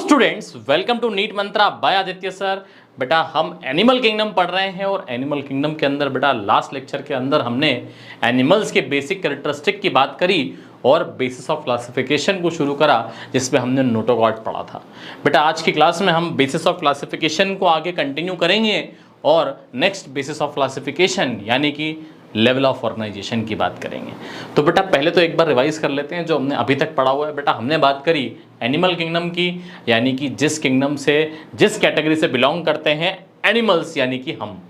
Students, welcome to NEET mantra by Aditya sir. बेटा हम animal kingdom पढ़ रहे हैं और एनिमल किंगडम के अंदर बेटा लास्ट लेक्चर के अंदर हमने एनिमल्स के बेसिक कैरेक्टरिस्टिक की बात करी और बेसिस ऑफ क्लासिफिकेशन को शुरू करा, जिसमें हमने नोटोकॉर्ड पढ़ा था। बेटा आज की क्लास में हम बेसिस ऑफ क्लासिफिकेशन को आगे कंटिन्यू करेंगे और नेक्स्ट बेसिस ऑफ क्लासिफिकेशन यानी कि लेवल ऑफ ऑर्गेनाइजेशन की बात करेंगे। तो बेटा पहले तो एक बार रिवाइज कर लेते हैं जो हमने अभी तक पढ़ा हुआ है। बेटा हमने बात करी एनिमल किंगडम की, यानी कि जिस किंगडम से जिस कैटेगरी से बिलोंग करते हैं एनिमल्स यानी कि हम।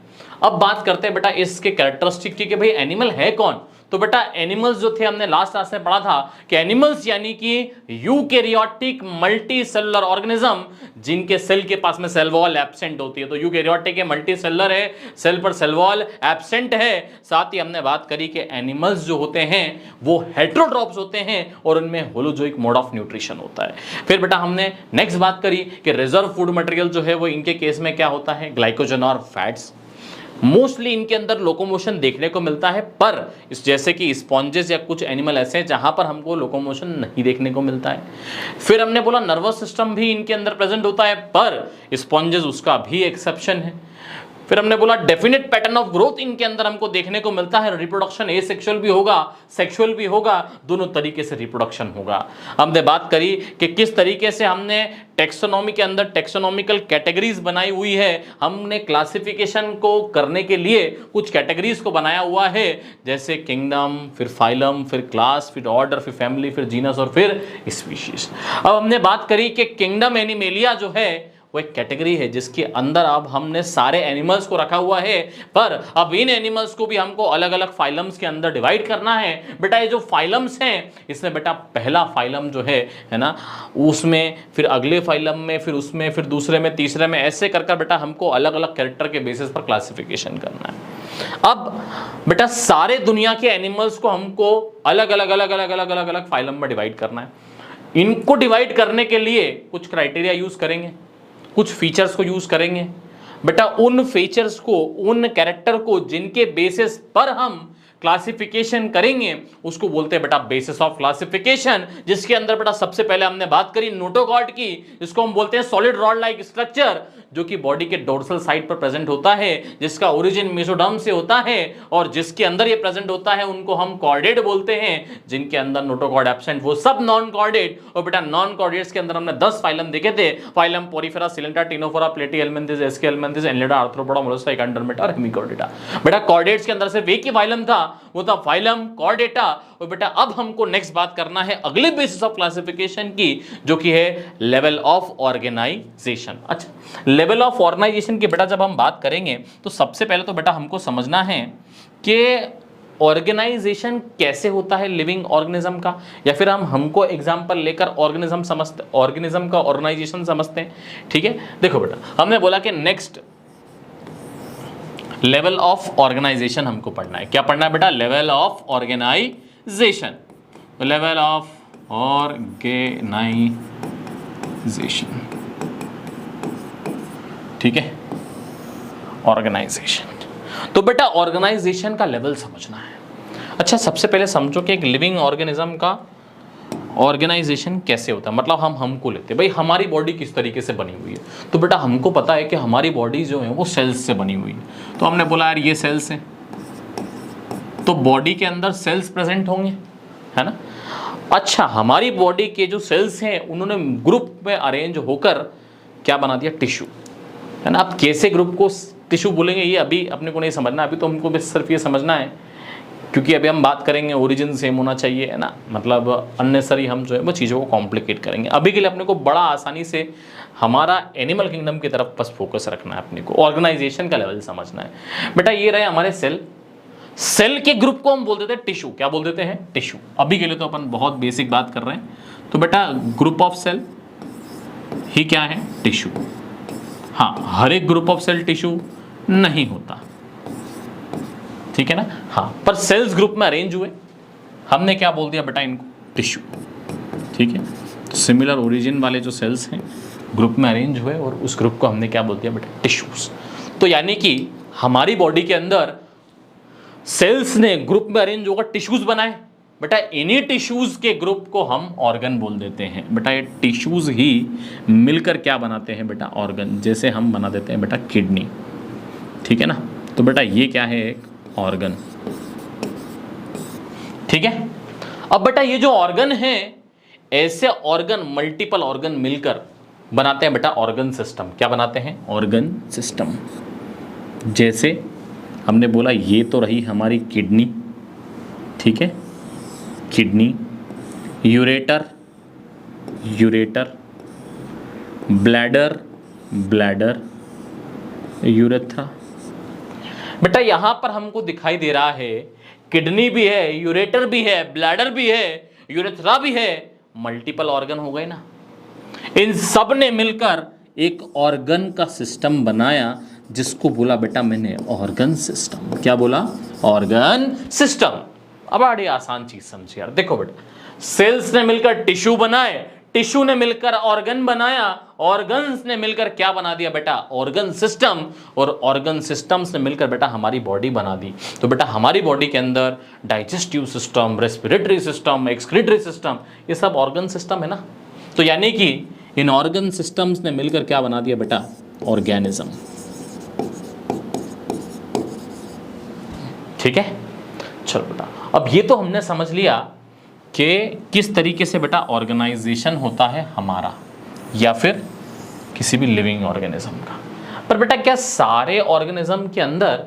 अब बात करते हैं बेटा इसके कैरेक्टरिस्टिक की कि भाई एनिमल है कौन। तो बेटा एनिमल्स जो थे हमने लास्ट क्लास में पढ़ा था कि एनिमल्स यानी कि यूकैरियोटिक मल्टी सेलुलर ऑर्गेनिज्म जिनके सेल के पास में सेल वॉल एब्सेंट होती है। तो यूकैरियोटिक है, मल्टी सेलुलर है, सेल पर सेल वॉल एब्सेंट है। साथ ही हमने बात करी कि एनिमल्स जो होते हैं वो हेटेरोट्रॉप्स होते हैं और उनमें होलोजोइक मोड ऑफ न्यूट्रिशन होता है। फिर बेटा हमने नेक्स्ट बात करी कि रिजर्व फूड मटेरियल जो है वो इनके केस में क्या होता है, ग्लाइकोजन और फैट्स। मोस्टली इनके अंदर लोकोमोशन देखने को मिलता है, पर इस जैसे कि स्पॉन्जेस या कुछ एनिमल ऐसे हैं जहां पर हमको लोकोमोशन नहीं देखने को मिलता है। फिर हमने बोला नर्वस सिस्टम भी इनके अंदर प्रेजेंट होता है, पर स्पॉन्जेस उसका भी एक्सेप्शन है। फिर हमने बोला डेफिनेट पैटर्न ऑफ ग्रोथ इनके अंदर हमको देखने को मिलता है। रिप्रोडक्शन एसेक्सुअल भी होगा, सेक्सुअल भी होगा, दोनों तरीके से रिप्रोडक्शन होगा। हमने बात करी कि किस तरीके से हमने टेक्सोनॉमी के अंदर टेक्सोनॉमिकल कैटेगरीज बनाई हुई है। हमने क्लासिफिकेशन को करने के लिए कुछ कैटेगरीज को बनाया हुआ है, जैसे किंगडम, फिर फाइलम, फिर क्लास, फिर ऑर्डर, फिर फैमिली, फिर जीनस और फिर स्पीशीज। अब हमने बात करी कि किंगडम एनिमेलिया जो है वो एक कैटेगरी है जिसके अंदर अब हमने सारे एनिमल्स को रखा हुआ है, पर अब इन एनिमल्स को भी हमको अलग अलग फाइलम्स के अंदर डिवाइड करना है। बेटा ये जो फाइलम्स हैं इसमें बेटा पहला फाइलम जो है ना, उसमें फिर अगले फाइलम में, फिर उसमें, फिर दूसरे में, तीसरे में, ऐसे कर बेटा हमको अलग अलग कैरेक्टर के बेसिस पर क्लासिफिकेशन करना है। अब बेटा सारे दुनिया के एनिमल्स को हमको अलग अलग अलग अलग अलग अलग अलग फाइलम में डिवाइड करना है। इनको डिवाइड करने के लिए कुछ क्राइटेरिया यूज करेंगे, कुछ फीचर्स को यूज करेंगे। बेटा उन फीचर्स को, उन कैरेक्टर को जिनके बेसिस पर हम क्लासिफिकेशन करेंगे उसको बोलते हैं बेटा बेसिस ऑफ क्लासिफिकेशन, जिसके अंदर बेटा सबसे पहले हमने बात करी नोटोकॉर्ड की, जिसको हम बोलते हैं सॉलिड रॉड लाइक स्ट्रक्चर, जो कि बॉडी के डोर्सल साइड पर प्रेजेंट होता है, जिसका ओरिजिन मेसोडर्म से होता है और जिसके अंदर ये प्रेजेंट होता है उनको हम कॉर्डेट बोलते हैं। जिनके अंदर नोटोकॉर्ड एब्सेंट वो सब नॉन कॉर्डेट। और बेटा नॉन कॉर्डेट्स के अंदर हमने 10 फाइलम देखे थे, phylum Porifera, Coelenterata, Ctenophora, Platyhelminthes, Aschelminthes, Annelida, Arthropoda, Mollusca, Echinodermata और हेमिकॉर्डेटा। बेटा कॉर्डेट्स के अंदर सिर्फ एक ही फाइलम था, वो था फाइलम कॉर्डेटा। और बेटा अब हमको नेक्स्ट बात करना है अगले बेसिस ऑफ क्लासिफिकेशन की, जो कि है लेवल ऑफ ऑर्गेनाइजेशन। अच्छा, लेवल ऑफ ऑर्गेनाइजेशन की बेटा जब हम बात करेंगे तो सबसे पहले तो बेटा हमको समझना है कि ऑर्गेनाइजेशन कैसे होता है लिविंग ऑर्गेनिज्म का, या फिर हमको एग्जांपल लेकर ऑर्गेनिज्म का ऑर्गेनाइजेशन समझते हैं। ठीक है, देखो बेटा हमने बोला कि नेक्स्ट लेवल ऑफ ऑर्गेनाइजेशन हमको पढ़ना है। क्या पढ़ना है बेटा? Level of organisation. Level of organisation, ठीक है, ऑर्गेनाइजेशन। तो बेटा ऑर्गेनाइजेशन का लेवल समझना है। अच्छा, सबसे पहले समझो कि एक लिविंग ऑर्गेनिज्म का ऑर्गेनाइजेशन कैसे होता है। मतलब हमको लेते हैं भाई हमारी बॉडी किस तरीके से बनी हुई है। तो बेटा हमको पता है कि हमारी बॉडी जो है वो सेल्स से बनी हुई है। तो हमने बोला यार ये सेल्स हैं, तो बॉडी के अंदर सेल्स प्रेजेंट होंगे, है ना। अच्छा, हमारी बॉडी के जो सेल्स हैं उन्होंने ग्रुप में अरेंज होकर क्या बना दिया? टिश्यू, है ना। अब कैसे ग्रुप को टिश्यू बोलेंगे ये अभी अपने को नहीं समझना, अभी तो हमको बस सिर्फ ये समझना है, क्योंकि अभी हम बात करेंगे ओरिजिन सेम होना चाहिए, है ना। मतलब अननेसरी हम जो है वो चीज़ों को कॉम्प्लिकेट करेंगे। अभी के लिए अपने को बड़ा आसानी से हमारा एनिमल किंगडम की तरफ बस फोकस रखना है, अपने को ऑर्गेनाइजेशन का लेवल समझना है। बेटा ये रहे हमारे सेल, सेल के ग्रुप को हम बोल देते हैं टिश्यू। क्या बोल देते हैं? टिश्यू। अभी के लिए तो अपन बहुत बेसिक बात कर रहे हैं। तो बेटा ग्रुप ऑफ सेल ही क्या है? टिश्यू। हाँ, हर एक ग्रुप ऑफ सेल टिश्यू नहीं होता, ठीक है ना। हाँ, पर सेल्स ग्रुप में अरेंज हुए, हमने क्या बोल दिया बेटा? इनको टिश्यू, ठीक है। सिमिलर ओरिजिन वाले जो सेल्स हैं ग्रुप में अरेंज हुए और उस ग्रुप को हमने क्या बोल दिया बेटा? टिश्यूज। तो यानी कि हमारी बॉडी के अंदर सेल्स ने ग्रुप में अरेंज होकर टिश्यूज बनाए, बेटा इन्हीं टिश्यूज के ग्रुप को हम ऑर्गन बोल देते हैं। बेटा ये टिश्यूज ही मिलकर क्या बनाते हैं बेटा, ऑर्गन। जैसे हम बना देते हैं बेटा किडनी, ठीक है ना। तो बेटा ये क्या है, एक ऑर्गन, ठीक है। अब बेटा ये जो ऑर्गन है, ऐसे ऑर्गन, मल्टीपल ऑर्गन मिलकर बनाते हैं बेटा ऑर्गन सिस्टम। क्या बनाते हैं, ऑर्गन सिस्टम। जैसे हमने बोला ये तो रही हमारी किडनी, ठीक है, kidney, ureter, ureter, bladder, bladder, urethra. बेटा यहां पर हमको दिखाई दे रहा है किडनी भी है, यूरेटर भी है, ब्लैडर भी है, यूरेथ्रा भी है, मल्टीपल ऑर्गन हो गए ना। इन सब ने मिलकर एक ऑर्गन का सिस्टम बनाया, जिसको बोला बेटा मैंने ऑर्गन सिस्टम। क्या बोला, ऑर्गन सिस्टम। अब बड़ी आसान चीज समझिए यार, देखो बेटा, सेल्स ने मिलकर टिश्यू बनाए, टिश्यू ने मिलकर ऑर्गन बनाया, ऑर्गन्स ने मिलकर क्या बना दिया बेटा, ऑर्गन सिस्टम, और ऑर्गन सिस्टम्स ने मिलकर बेटा हमारी बॉडी बना दी। तो बेटा हमारी बॉडी के अंदर digestive system, respiratory system, excretory system, ये सब ऑर्गन सिस्टम है ना। तो यानी कि इन ऑर्गन सिस्टम्स ने मिलकर क्या बना दिया बेटा, ऑर्गेनिज्म, ठीक है। चलो बेटा, अब ये तो हमने समझ लिया कि किस तरीके से बेटा ऑर्गेनाइजेशन होता है हमारा या फिर किसी भी लिविंग ऑर्गेनिज्म का। पर बेटा क्या सारे ऑर्गेनिज्म के अंदर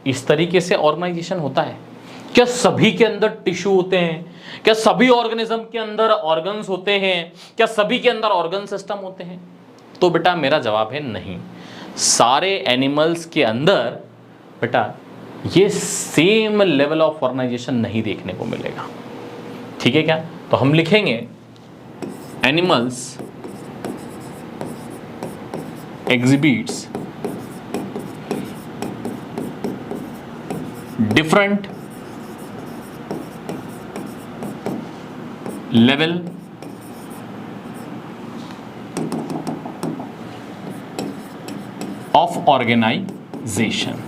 इस तरीके से ऑर्गेनाइजेशन होता है? क्या सभी के अंदर टिश्यू होते हैं? क्या सभी ऑर्गेनिज्म के अंदर ऑर्गन्स होते हैं? क्या सभी के अंदर ऑर्गन सिस्टम होते हैं? तो बेटा मेरा जवाब है नहीं। सारे एनिमल्स के अंदर बेटा ये सेम लेवल ऑफ ऑर्गेनाइजेशन नहीं देखने को मिलेगा, ठीक है क्या। तो हम लिखेंगे animals exhibits different level of organisation.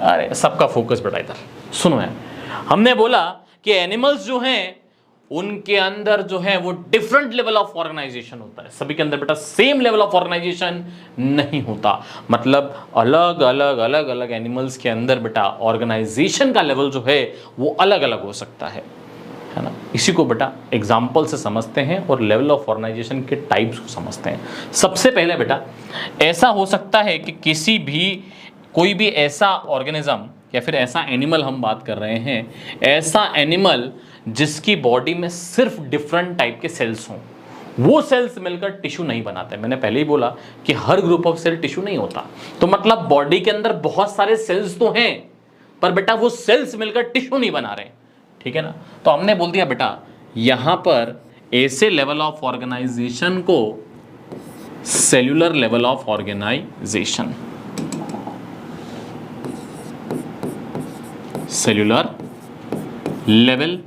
अरे सबका फोकस बेटा इधर सुनो है। हमने बोला कि एनिमल्स जो हैं उनके अंदर जो है वो डिफरेंट लेवल ऑफ ऑर्गेनाइजेशन होता है, सभी के अंदर बेटा सेम लेवल ऑफ ऑर्गेनाइजेशन नहीं होता। मतलब अलग अलग अलग अलग एनिमल्स के अंदर बेटा ऑर्गेनाइजेशन का लेवल जो है वो अलग अलग हो सकता है ना। इसी को बेटा एग्जाम्पल से समझते हैं और लेवल ऑफ ऑर्गेनाइजेशन के टाइप्स को समझते हैं। सबसे पहले बेटा ऐसा हो सकता है कि किसी भी कोई भी ऐसा ऑर्गेनिज्म या फिर ऐसा एनिमल हम बात कर रहे हैं, ऐसा एनिमल जिसकी बॉडी में सिर्फ डिफरेंट टाइप के सेल्स हों, वो सेल्स मिलकर टिश्यू नहीं बनाते। मैंने पहले ही बोला कि हर ग्रुप ऑफ सेल टिश्यू नहीं होता। तो मतलब बॉडी के अंदर बहुत सारे सेल्स तो हैं, पर बेटा वो सेल्स मिलकर टिश्यू नहीं बना रहे, ठीक है ना। तो हमने बोल दिया बेटा यहां पर ऐसे लेवल ऑफ ऑर्गेनाइजेशन को cellular level of organisation, cellular level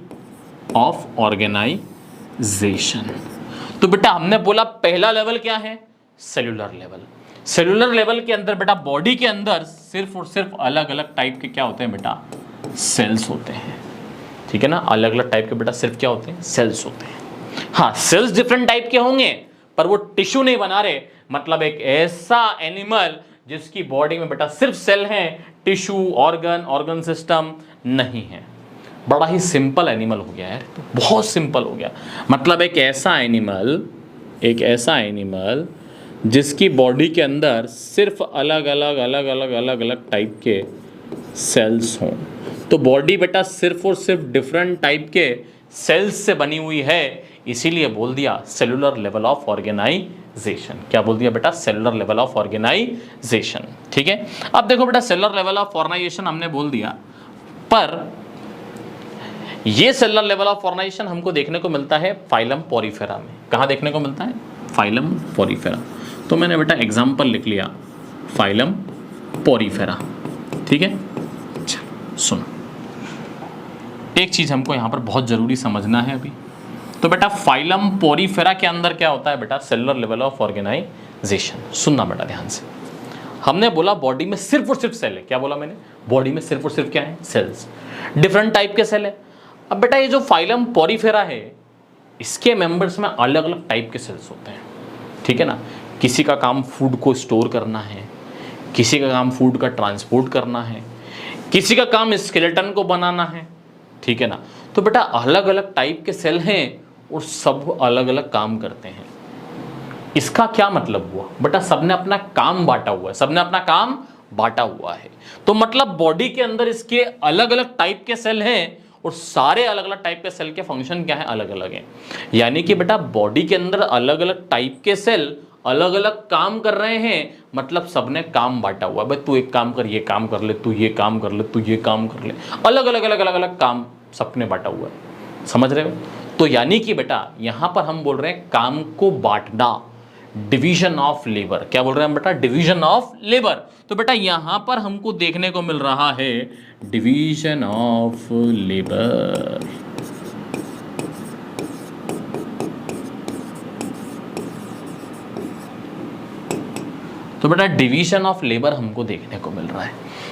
of organisation. तो बेटा हमने बोला पहला लेवल क्या है, सेल्यूलर लेवल। सेल्यूलर लेवल के अंदर बेटा बॉडी के अंदर सिर्फ और सिर्फ अलग अलग टाइप के क्या होते हैं बेटा, सेल्स होते हैं, ठीक है ना। अलग अलग टाइप के बेटा सिर्फ क्या होते हैं, सेल्स होते हैं। हाँ सेल्स डिफरेंट टाइप के होंगे पर वो टिश्यू नहीं बना रहे। मतलब एक ऐसा एनिमल जिसकी बॉडी में बेटा सिर्फ सेल हैं, टिश्यू, ऑर्गन सिस्टम नहीं है। बड़ा ही सिंपल एनिमल हो गया यार, तो बहुत सिंपल हो गया। मतलब एक ऐसा एनिमल जिसकी बॉडी के अंदर सिर्फ अलग अलग टाइप के सेल्स हों। तो बॉडी बेटा सिर्फ और सिर्फ डिफरेंट टाइप के सेल्स से बनी हुई है, इसीलिए बोल दिया सेलुलर लेवल ऑफ ऑर्गेनाइजेशन। क्या बोल दिया बेटा, सेलुलर लेवल ऑफ ऑर्गेनाइजेशन, ठीक है। अब देखो बेटा सेलुलर लेवल ऑफ ऑर्गेनाइजेशन हमने बोल दिया, पर ये सेलुलर लेवल ऑफ ऑर्गेनाइजेशन हमको देखने को मिलता है फाइलम पोरीफेरा में। कहाँ देखने को मिलता है, फाइलम पोरीफेरा। तो मैंने बेटा एग्जाम्पल लिख लिया फाइलम पोरीफेरा, ठीक है। चलो सुनो, एक चीज हमको यहाँ पर बहुत जरूरी समझना है अभी। तो बेटा फाइलम पोरीफेरा के अंदर क्या होता है बेटा, सेलुलर लेवल ऑफ ऑर्गेनाइजेशन। सुनना बेटा ध्यान से। हमने बोला बॉडी में सिर्फ और सिर्फ सेल है। क्या बोला मैंने? बॉडी में सिर्फ और सिर्फ क्या है? सेल्स। डिफरेंट टाइप के सेल है। अब बेटा ये जो फाइलम पॉरीफेरा है इसके मेंबर्स में अलग अलग टाइप के सेल्स होते हैं, ठीक है ना। किसी का काम फूड को स्टोर करना है, किसी का काम फूड का ट्रांसपोर्ट करना है, किसी का काम स्केलेटन को बनाना है, ठीक है ना। तो बेटा अलग अलग टाइप के सेल हैं और सब अलग अलग काम करते हैं। इसका क्या मतलब हुआ? बेटा सबने अपना काम बांटा हुआ है, सबने अपना काम बांटा हुआ है। तो मतलब बॉडी के अंदर इसके अलग अलग टाइप के सेल हैं और सारे अलग अलग टाइप के सेल के फंक्शन क्या है? अलग अलग हैं। यानी कि बेटा बॉडी के अंदर अलग अलग टाइप के सेल अलग अलग काम कर रहे हैं, मतलब सबने काम बांटा हुआ है। भाई तू एक काम कर, ये काम कर ले, तू ये काम कर ले, तू ये काम कर ले, अलग अलग अलग अलग अलग काम सबने बांटा हुआ है। समझ रहे हो? तो यानी कि बेटा यहां पर हम बोल रहे हैं काम को बांटना, डिवीजन ऑफ लेबर। क्या बोल रहे हैं हम बेटा? Division of labour. तो बेटा यहां पर हमको देखने को मिल रहा है डिवीजन ऑफ लेबर। तो बेटा डिवीजन ऑफ लेबर हमको देखने को मिल रहा है।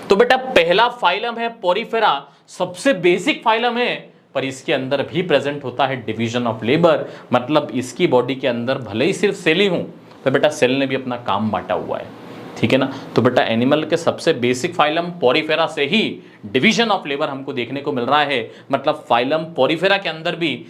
तो बेटा पहला फाइलम है पॉरीफेरा, सबसे बेसिक फाइलम है, पर इसके अंदर भी प्रेजेंट होता है डिवीजन ऑफ लेबर। मतलब इसकी बॉडी के अंदर भले ही सिर्फ सेल ही हूं, तो बेटा सेल ने भी अपना काम बांटा हुआ है, ठीक है ना। तो बेटा एनिमल के सबसे बेसिक फाइलम पॉरीफेरा से ही डिवीजन ऑफ लेबर हमको देखने को मिल रहा है। मतलब फाइलम पॉरीफेरा के अंदर भी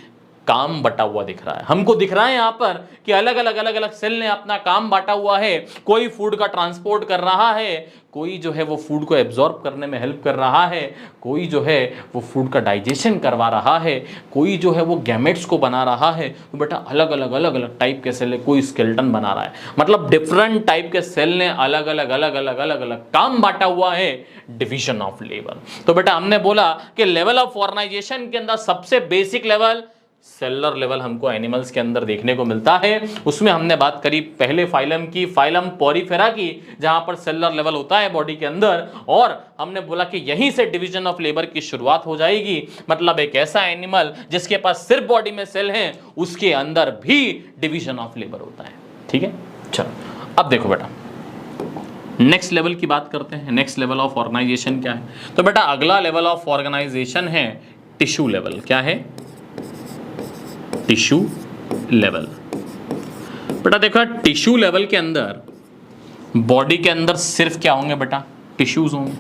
काम बटा हुआ दिख रहा है। हमको दिख रहा है यहाँ पर कि अलग अलग सेल ने अपना काम बांटा हुआ है। कोई फूड का ट्रांसपोर्ट कर रहा है, कोई जो है वो फूड को एब्जॉर्ब करने में हेल्प कर रहा है, कोई जो है वो फूड का डाइजेशन करवा रहा है, कोई जो है वो गैमेट्स को बना रहा है। तो बेटा अलग अलग टाइप के सेल है, कोई स्केलेटन बना रहा है। मतलब डिफरेंट टाइप के सेल ने अलग अलग काम बांटा हुआ है, डिवीजन ऑफ लेबर। तो बेटा हमने बोला कि लेवल ऑफ ऑर्गेनाइजेशन के अंदर सबसे बेसिक लेवल सेलुलर लेवल हमको एनिमल्स के अंदर देखने को मिलता है। उसमें हमने बात करी पहले फाइलम की, फाइलम पॉरीफेरा की, जहां पर सेलुलर लेवल होता है बॉडी के अंदर, और हमने बोला कि यहीं से डिवीजन ऑफ लेबर की शुरुआत हो जाएगी। मतलब एक ऐसा एनिमल जिसके पास सिर्फ बॉडी में सेल हैं, उसके अंदर भी डिवीजन ऑफ लेबर होता है, ठीक है। चलो अब देखो बेटा नेक्स्ट लेवल की बात करते हैं। नेक्स्ट लेवल ऑफ ऑर्गेनाइजेशन क्या है? तो बेटा अगला लेवल ऑफ ऑर्गेनाइजेशन है टिश्यू लेवल। क्या है? Tissue level. बेटा देखो टिश्यू लेवल के अंदर बॉडी के अंदर सिर्फ क्या होंगे बेटा? टिश्यूज होंगे,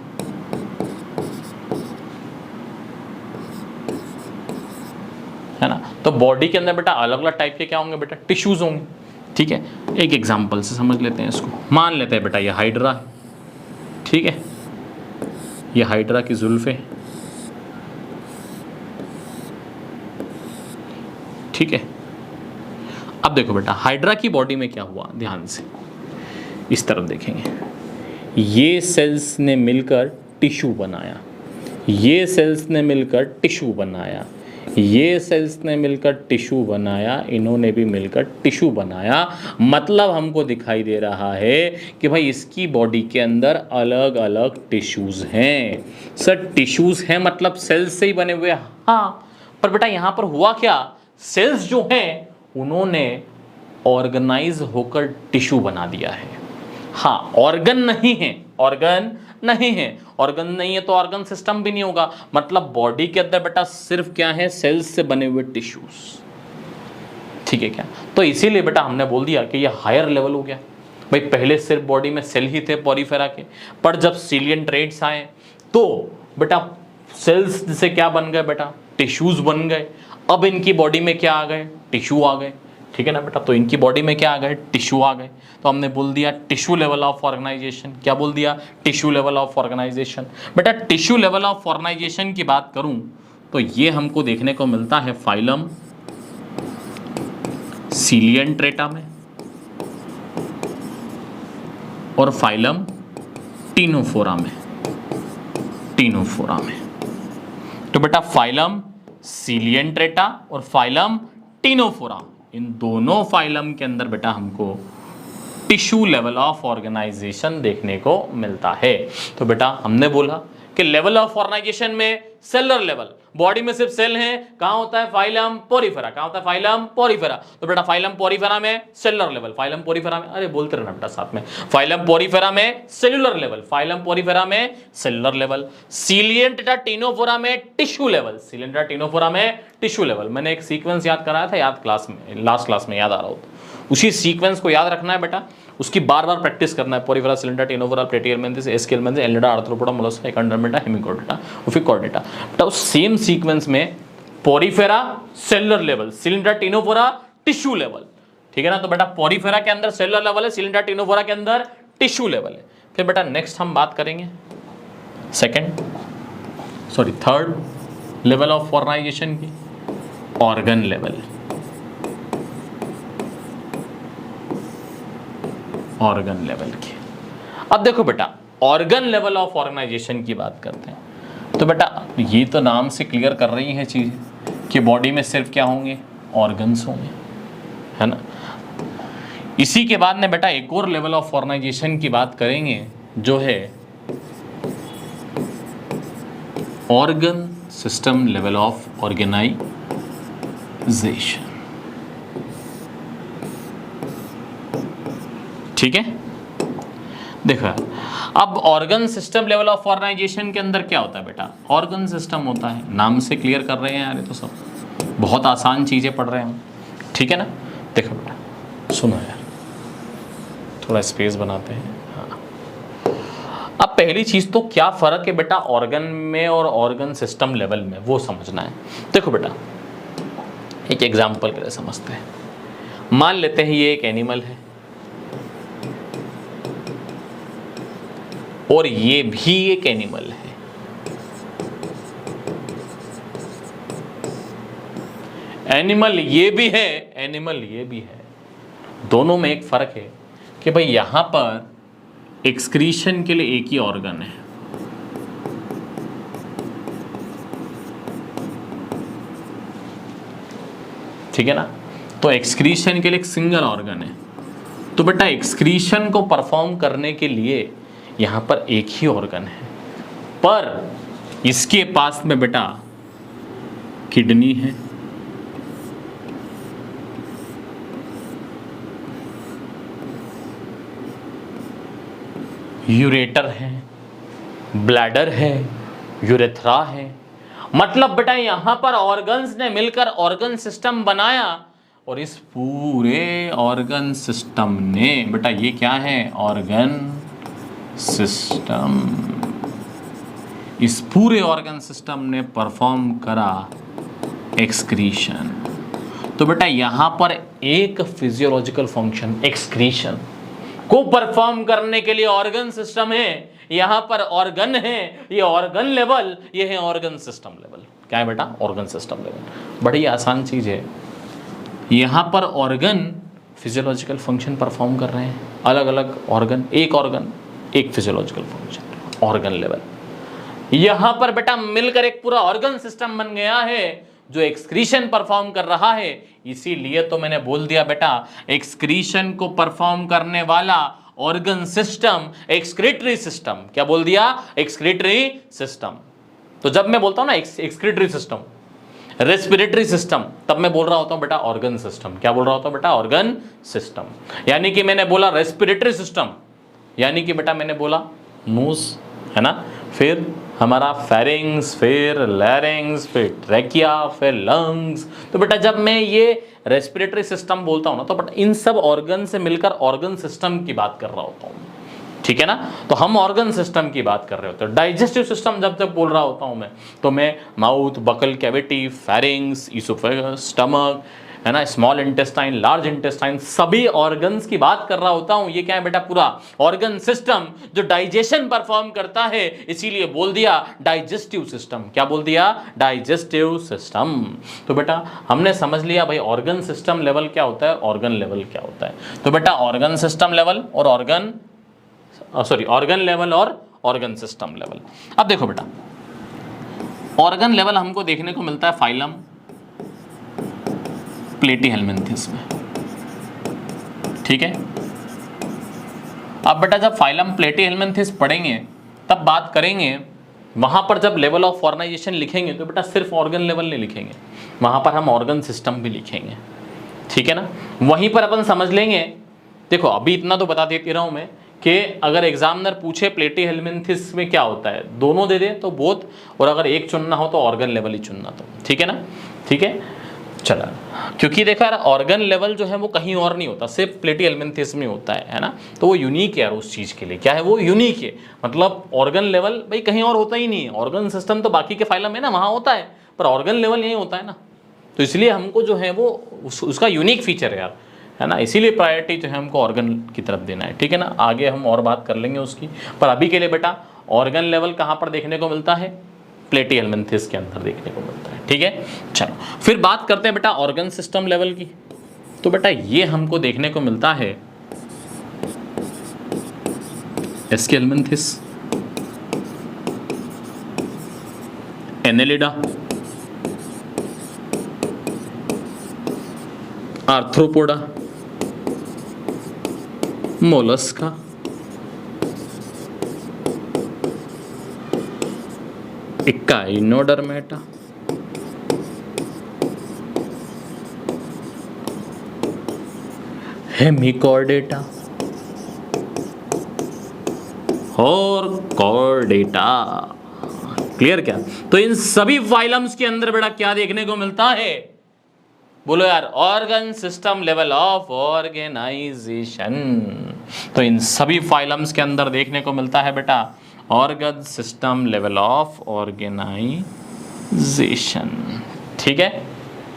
है ना। तो बॉडी के अंदर बेटा अलग अलग टाइप के क्या होंगे बेटा? टिश्यूज होंगे, ठीक है। एक एग्जांपल से समझ लेते हैं इसको। मान लेते हैं बेटा ये हाइड्रा है, ठीक है। ये हाइड्रा की जुल्फे, ठीक है। अब देखो बेटा हाइड्रा की बॉडी में क्या हुआ, ध्यान से इस तरफ देखेंगे। ये सेल्स ने मिलकर टिश्यू बनाया, ये सेल्स ने मिलकर टिश्यू बनाया, ये सेल्स ने मिलकर टिश्यू बनाया, इन्होंने भी मिलकर टिश्यू बनाया। मतलब हमको दिखाई दे रहा है कि भाई इसकी बॉडी के अंदर अलग अलग टिश्यूज हैं। सर टिश्यूज हैं मतलब सेल्स से ही बने हुए, हाँ। पर बेटा यहां पर हुआ क्या? सेल्स जो हैं उन्होंने ऑर्गेनाइज होकर टिश्यू बना दिया है। हाँ ऑर्गन नहीं है, ऑर्गन नहीं है, ऑर्गन नहीं है तो ऑर्गन सिस्टम भी नहीं होगा। मतलब बॉडी के अंदर बेटा सिर्फ क्या है? सेल्स से बने हुए टिश्यूज, ठीक है क्या। तो इसीलिए बेटा हमने बोल दिया कि ये हायर लेवल हो गया। भाई पहले सिर्फ बॉडी में सेल ही थे पॉरीफेरा के, पर जब सिलियन ट्रेट्स आए तो बेटा सेल्स से क्या बन गए बेटा? टिश्यूज बन गए। अब इनकी बॉडी में क्या आ गए? टिश्यू आ गए, ठीक है ना बेटा। तो इनकी बॉडी में क्या आ गए? टिश्यू आ गए। तो हमने बोल दिया टिश्यू लेवल ऑफ ऑर्गेनाइजेशन। क्या बोल दिया? Tissue level of organisation. बेटा टिश्यू लेवल ऑफ ऑर्गेनाइजेशन की बात करूं तो ये हमको देखने को मिलता है फाइलम सिलियनट्रेटा में और फाइलम टीनोफोरा में, टीनोफोरा में। तो बेटा फाइलम सिलियनट्रेटा और फाइलम टीनोफोरा, इन दोनों फाइलम के अंदर बेटा हमको टिश्यू लेवल ऑफ ऑर्गेनाइजेशन देखने को मिलता है। तो बेटा हमने बोला कि लेवल ऑफ ऑर्गेनाइजेशन में सेलुलर लेवल, बॉडी में सिर्फ सेल हैं, कहां होता है फाइलम पोरिफेरा, कहां होता है फाइलम पोरिफेरा, तो बेटा फाइलम पोरिफेरा में सेलुलर लेवल, फाइलम पोरिफेरा में, अरे बोलते रहना बेटा साथ में, फाइलम पोरिफेरा में सेलुलर लेवल, फाइलम पोरिफेरा में सेलुलर लेवल, सीलिएंटा टिनोफोरा में टिश्यू लेवल, सीलिएंटा टिनोफोरा में टिश्यू लेवल। मैंने एक सीक्वेंस याद कराया था, याद क्लास में, लास्ट क्लास में याद आ रहा हो, उसी सीक्वेंस को याद रखना है बेटा, उसकी बार बार प्रैक्टिस करना है। Porifera, Coelenterata, Ctenophora, Platyhelminthes, Aschelminthes, Annelida, Arthropoda, Mollusca, Echinodermata, Hemichordata, Chordata. बेटा उस सेम सीक्वेंस में Porifera cellular level, Coelenterata, Ctenophora tissue level, ठीक है ना। तो बेटा पोरिफेरा के अंदर सेलुलर लेवल है, सिलिंडर, टिनोफोरा के अंदर टिश्यू लेवल है। फिर बेटा नेक्स्ट हम बात करेंगे थर्ड लेवल ऑफ ऑर्गेनाइजेशन की, ऑर्गन लेवल, ऑर्गन लेवल की। अब देखो बेटा ऑर्गन लेवल ऑफ ऑर्गेनाइजेशन की बात करते हैं, तो बेटा ये तो नाम से क्लियर कर रही है चीज कि बॉडी में सिर्फ क्या होंगे, ऑर्गन्स होंगे, है ना। इसी के बाद में बेटा एक और लेवल ऑफ ऑर्गेनाइजेशन की बात करेंगे जो है organ system level of organisation, ठीक है। देखो अब organ system level of organisation के अंदर क्या होता है बेटा, ऑर्गन सिस्टम होता है, नाम से क्लियर कर रहे हैं यार, ये तो सब बहुत आसान चीजें पढ़ रहे हैं हम, ठीक है ना। देखो बेटा सुनो यार, थोड़ा स्पेस बनाते हैं। हाँ, अब पहली चीज तो क्या फर्क है बेटा ऑर्गन में और ऑर्गन सिस्टम लेवल में, वो समझना है। देखो बेटा एक एग्जाम्पल के लिए समझते हैं, मान लेते हैं ये एक एनिमल है और ये भी एक एनिमल है, एनिमल ये भी है, एनिमल ये भी है। दोनों में एक फर्क है कि भाई यहां पर एक्सक्रीशन के लिए एक ही ऑर्गन है, ठीक है ना। तो एक्सक्रीशन के लिए एक सिंगल ऑर्गन है, तो बेटा एक्सक्रीशन को परफॉर्म करने के लिए यहां पर एक ही ऑर्गन है, पर इसके पास में बेटा किडनी है, यूरेटर है, ब्लैडर है, यूरेथ्रा है। मतलब बेटा यहां पर ऑर्गन्स ने मिलकर ऑर्गन सिस्टम बनाया और इस पूरे ऑर्गन सिस्टम ने बेटा ये क्या है, ऑर्गन सिस्टम, इस पूरे ऑर्गन सिस्टम ने परफॉर्म करा एक्सक्रीशन। तो बेटा यहां पर एक फिजियोलॉजिकल फंक्शन एक्सक्रीशन को परफॉर्म करने के लिए ऑर्गन सिस्टम है, यहां पर ऑर्गन है, ये ऑर्गन लेवल, ये है ऑर्गन सिस्टम लेवल। क्या है बेटा, ऑर्गन सिस्टम लेवल। बड़ी आसान चीज है, यहां पर ऑर्गन फिजियोलॉजिकल फंक्शन परफॉर्म कर रहे हैं, अलग अलग ऑर्गन, एक ऑर्गन एक फिजियोलॉजिकल फंक्शन, ऑर्गन लेवल। यहां पर बेटा मिलकर एक पूरा ऑर्गन सिस्टम बन गया है जो एक्सक्रीशन परफॉर्म कर रहा है। इसीलिए तो मैंने बोल दिया बेटा एक्सक्रीशन को परफॉर्म करने वाला ऑर्गन सिस्टम एक्सक्रीटरी सिस्टम, क्या बोल दिया, एक्सक्रीटरी सिस्टम। तो जब मैं बोलता हूं ना एक्सक्रीटरी सिस्टम, रेस्पिरेटरी सिस्टम, तब मैं बोल रहा होता हूं बेटा ऑर्गन सिस्टम। क्या बोल रहा होता हूं बेटा, ऑर्गन सिस्टम। यानी कि मैंने बोला रेस्पिरेटरी सिस्टम, यानी कि बेटा मैंने बोला नोज, है ना, फिर हमारा फेरिंग्स, फिर लैरिंग्स, फिर ट्रैकिया, फिर लंग्स। तो बेटा जब मैं ये रेस्पिरेटरी सिस्टम बोलता हूं ना, तो बेटा इन सब ऑर्गन से मिलकर ऑर्गन सिस्टम की बात कर रहा होता हूं, ठीक है ना। तो हम ऑर्गन सिस्टम की बात कर रहे होते हैं। डाइजेस्टिव सिस्टम जब जब बोल रहा होता हूं मैं, तो मैं mouth, buccal cavity, pharynx, oesophagus, stomach, है ना, स्मॉल इंटेस्टाइन, लार्ज इंटेस्टाइन, सभी ऑर्गन्स की बात कर रहा होता हूं। ये क्या है बेटा, पूरा ऑर्गन सिस्टम जो डाइजेशन परफॉर्म करता है, इसीलिए बोल दिया डाइजेस्टिव सिस्टम। क्या बोल दिया, डाइजेस्टिव सिस्टम। तो बेटा हमने समझ लिया भाई ऑर्गन सिस्टम लेवल क्या होता है, ऑर्गन लेवल क्या होता है। तो बेटा ऑर्गन सिस्टम लेवल और ऑर्गन लेवल और ऑर्गन सिस्टम लेवल। अब देखो बेटा ऑर्गन लेवल हमको देखने को मिलता है फाइलम प्लेटिहेलमिन्थेस में, ठीक है। अब बेटा जब फाइलम प्लेटिहेलमिन्थेस पढ़ेंगे तब बात करेंगे वहाँ पर जब लेवल ऑफ ऑर्गेनाइजेशन लिखेंगे तो बेटा सिर्फ ऑर्गन लेवल नहीं लिखेंगे, वहाँ पर हम ऑर्गन सिस्टम भी लिखेंगे, ठीक है ना। वहीं पर अपन समझ लेंगे, देखो अभी इतना तो बता देती रहा हूँ मैं कि अगर एग्जामिनर पूछे प्लेटीहेल्मिन्थेसिस में क्या होता है, दोनों दे दे तो बोथ, और अगर एक चुनना हो तो ऑर्गन लेवल ही चुनना, तो ठीक है ना, ठीक है। चला, क्योंकि देखा यार ऑर्गन लेवल जो है वो कहीं और नहीं होता, सिर्फ प्लेटीहेल्मिन्थेसिस में होता है ना, तो वो यूनिक है यार उस चीज़ के लिए, क्या है वो यूनिक है, मतलब ऑर्गन लेवल भाई कहीं और होता ही नहीं है, ऑर्गन सिस्टम तो बाकी के फाइलम है ना वहाँ होता है, पर ऑर्गन लेवल यहीं होता है ना, तो इसलिए हमको जो है वो उसका यूनिक फीचर है यार, है ना, इसीलिए प्रायोरिटी जो है हमको ऑर्गन की तरफ देना है, ठीक है ना। आगे हम और बात कर लेंगे उसकी, पर अभी के लिए बेटा ऑर्गन लेवल कहाँ पर देखने को मिलता है, प्लेटीहेल्मिन्थेसिस के अंदर देखने को मिलता है, ठीक है। चलो फिर बात करते हैं बेटा ऑर्गन सिस्टम लेवल की, तो बेटा ये हमको देखने को मिलता है Aschelminthes, Annelida, Arthropoda, Mollusca, Echinodermata, Hemichordata और कॉर्डेटा। क्लियर क्या? तो इन सभी फाइलम्स के अंदर बेटा क्या देखने को मिलता है, बोलो यार, organ system level of organisation. तो इन सभी फाइलम्स के अंदर देखने को मिलता है बेटा organ system level of organisation, ठीक है।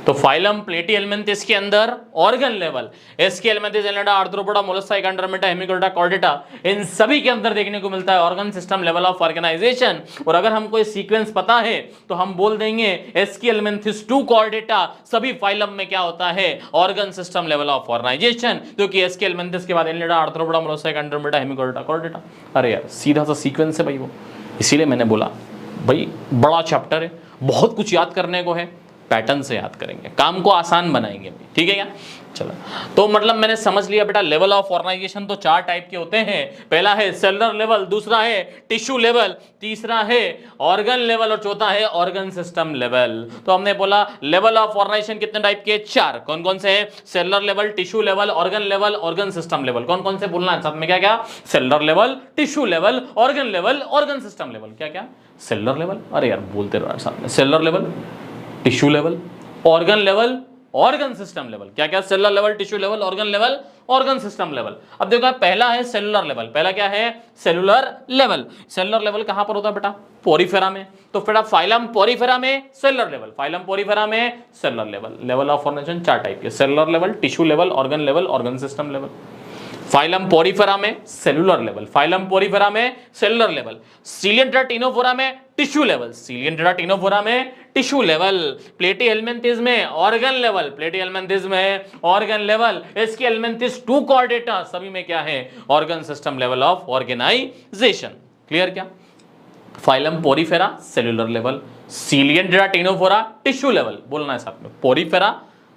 तो फाइलम प्लेटीहेल्मिन्थेसिस के अंदर organ level, Aschelminthes, Annelida, Arthropoda, Mollusca, Echinodermata, Hemichordata, Chordata, इन सभी के अंदर देखने को मिलता है organ system level of organisation. और अगर हमको ये सीक्वेंस पता है तो हम बोल देंगे एस्केल्मिन्थेसिस टू कॉर्डेटा सभी फाइलम में क्या होता है, organ system level of organisation, क्योंकि एस्केल्मिन्थेसिस के बाद Annelida, Arthropoda, Mollusca, Echinodermata, Hemichordata, Chordata. अरे यार सीधा सा सीक्वेंस है भाई वो, इसीलिए मैंने बोला भाई बड़ा चैप्टर है, बहुत कुछ याद करने को है, पैटर्न से याद करेंगे, काम को आसान बनाएंगे, ठीक है क्या। चलो तो मतलब मैंने समझ लिया बेटा लेवल ऑफ ऑर्गेनाइजेशन तो 4 टाइप के होते हैं, पहला है सेलुलर लेवल, दूसरा है टिश्यू लेवल, तीसरा है ऑर्गन लेवल और चौथा है ऑर्गन सिस्टम लेवल। तो हमने बोला लेवल ऑफ ऑर्गेनाइजेशन कितने टाइप के, 4। कौन कौन से हैं, cellular level, tissue level, organ level, organ system level. कौन कौन से बोलना है साथ में, क्या क्या, cellular level, tissue level, organ level, organ system level. क्या क्या, सेलुलर लेवल, अरे यार बोलते रहो साथ में, cellular level, tissue level, organ level, organ system level. क्या क्या, cellular level, tissue level, organ level, organ system level. अब देखो पहला है सेलुलर लेवल, पहला क्या है, सेलुलर लेवल। सेलुलर लेवल कहां पर होता है बेटा, पोरीफेरा में। तो बेटा फाइलम पोरीफेरा में सेलुलर लेवल, फाइलम पोरीफेरा में cellular level. Level of organisation 4 type के, cellular level, tissue level, organ level, organ system level. Phylum Porifera में सेलुलर लेवल, फाइलम पोरीफेरा में सेलुलर लेवल, सीलियंट्रा टिनोफोरा में tissue level, Coelenterata Ctenophora में tissue level, Platyhelminthes में organ level, Platyhelminthes में organ level, Aschelminthes to Chordata सभी में क्या है, organ system level of organisation. Clear क्या, phylum Porifera cellular level, Coelenterata Ctenophora tissue level, बोलना है साथ में, Porifera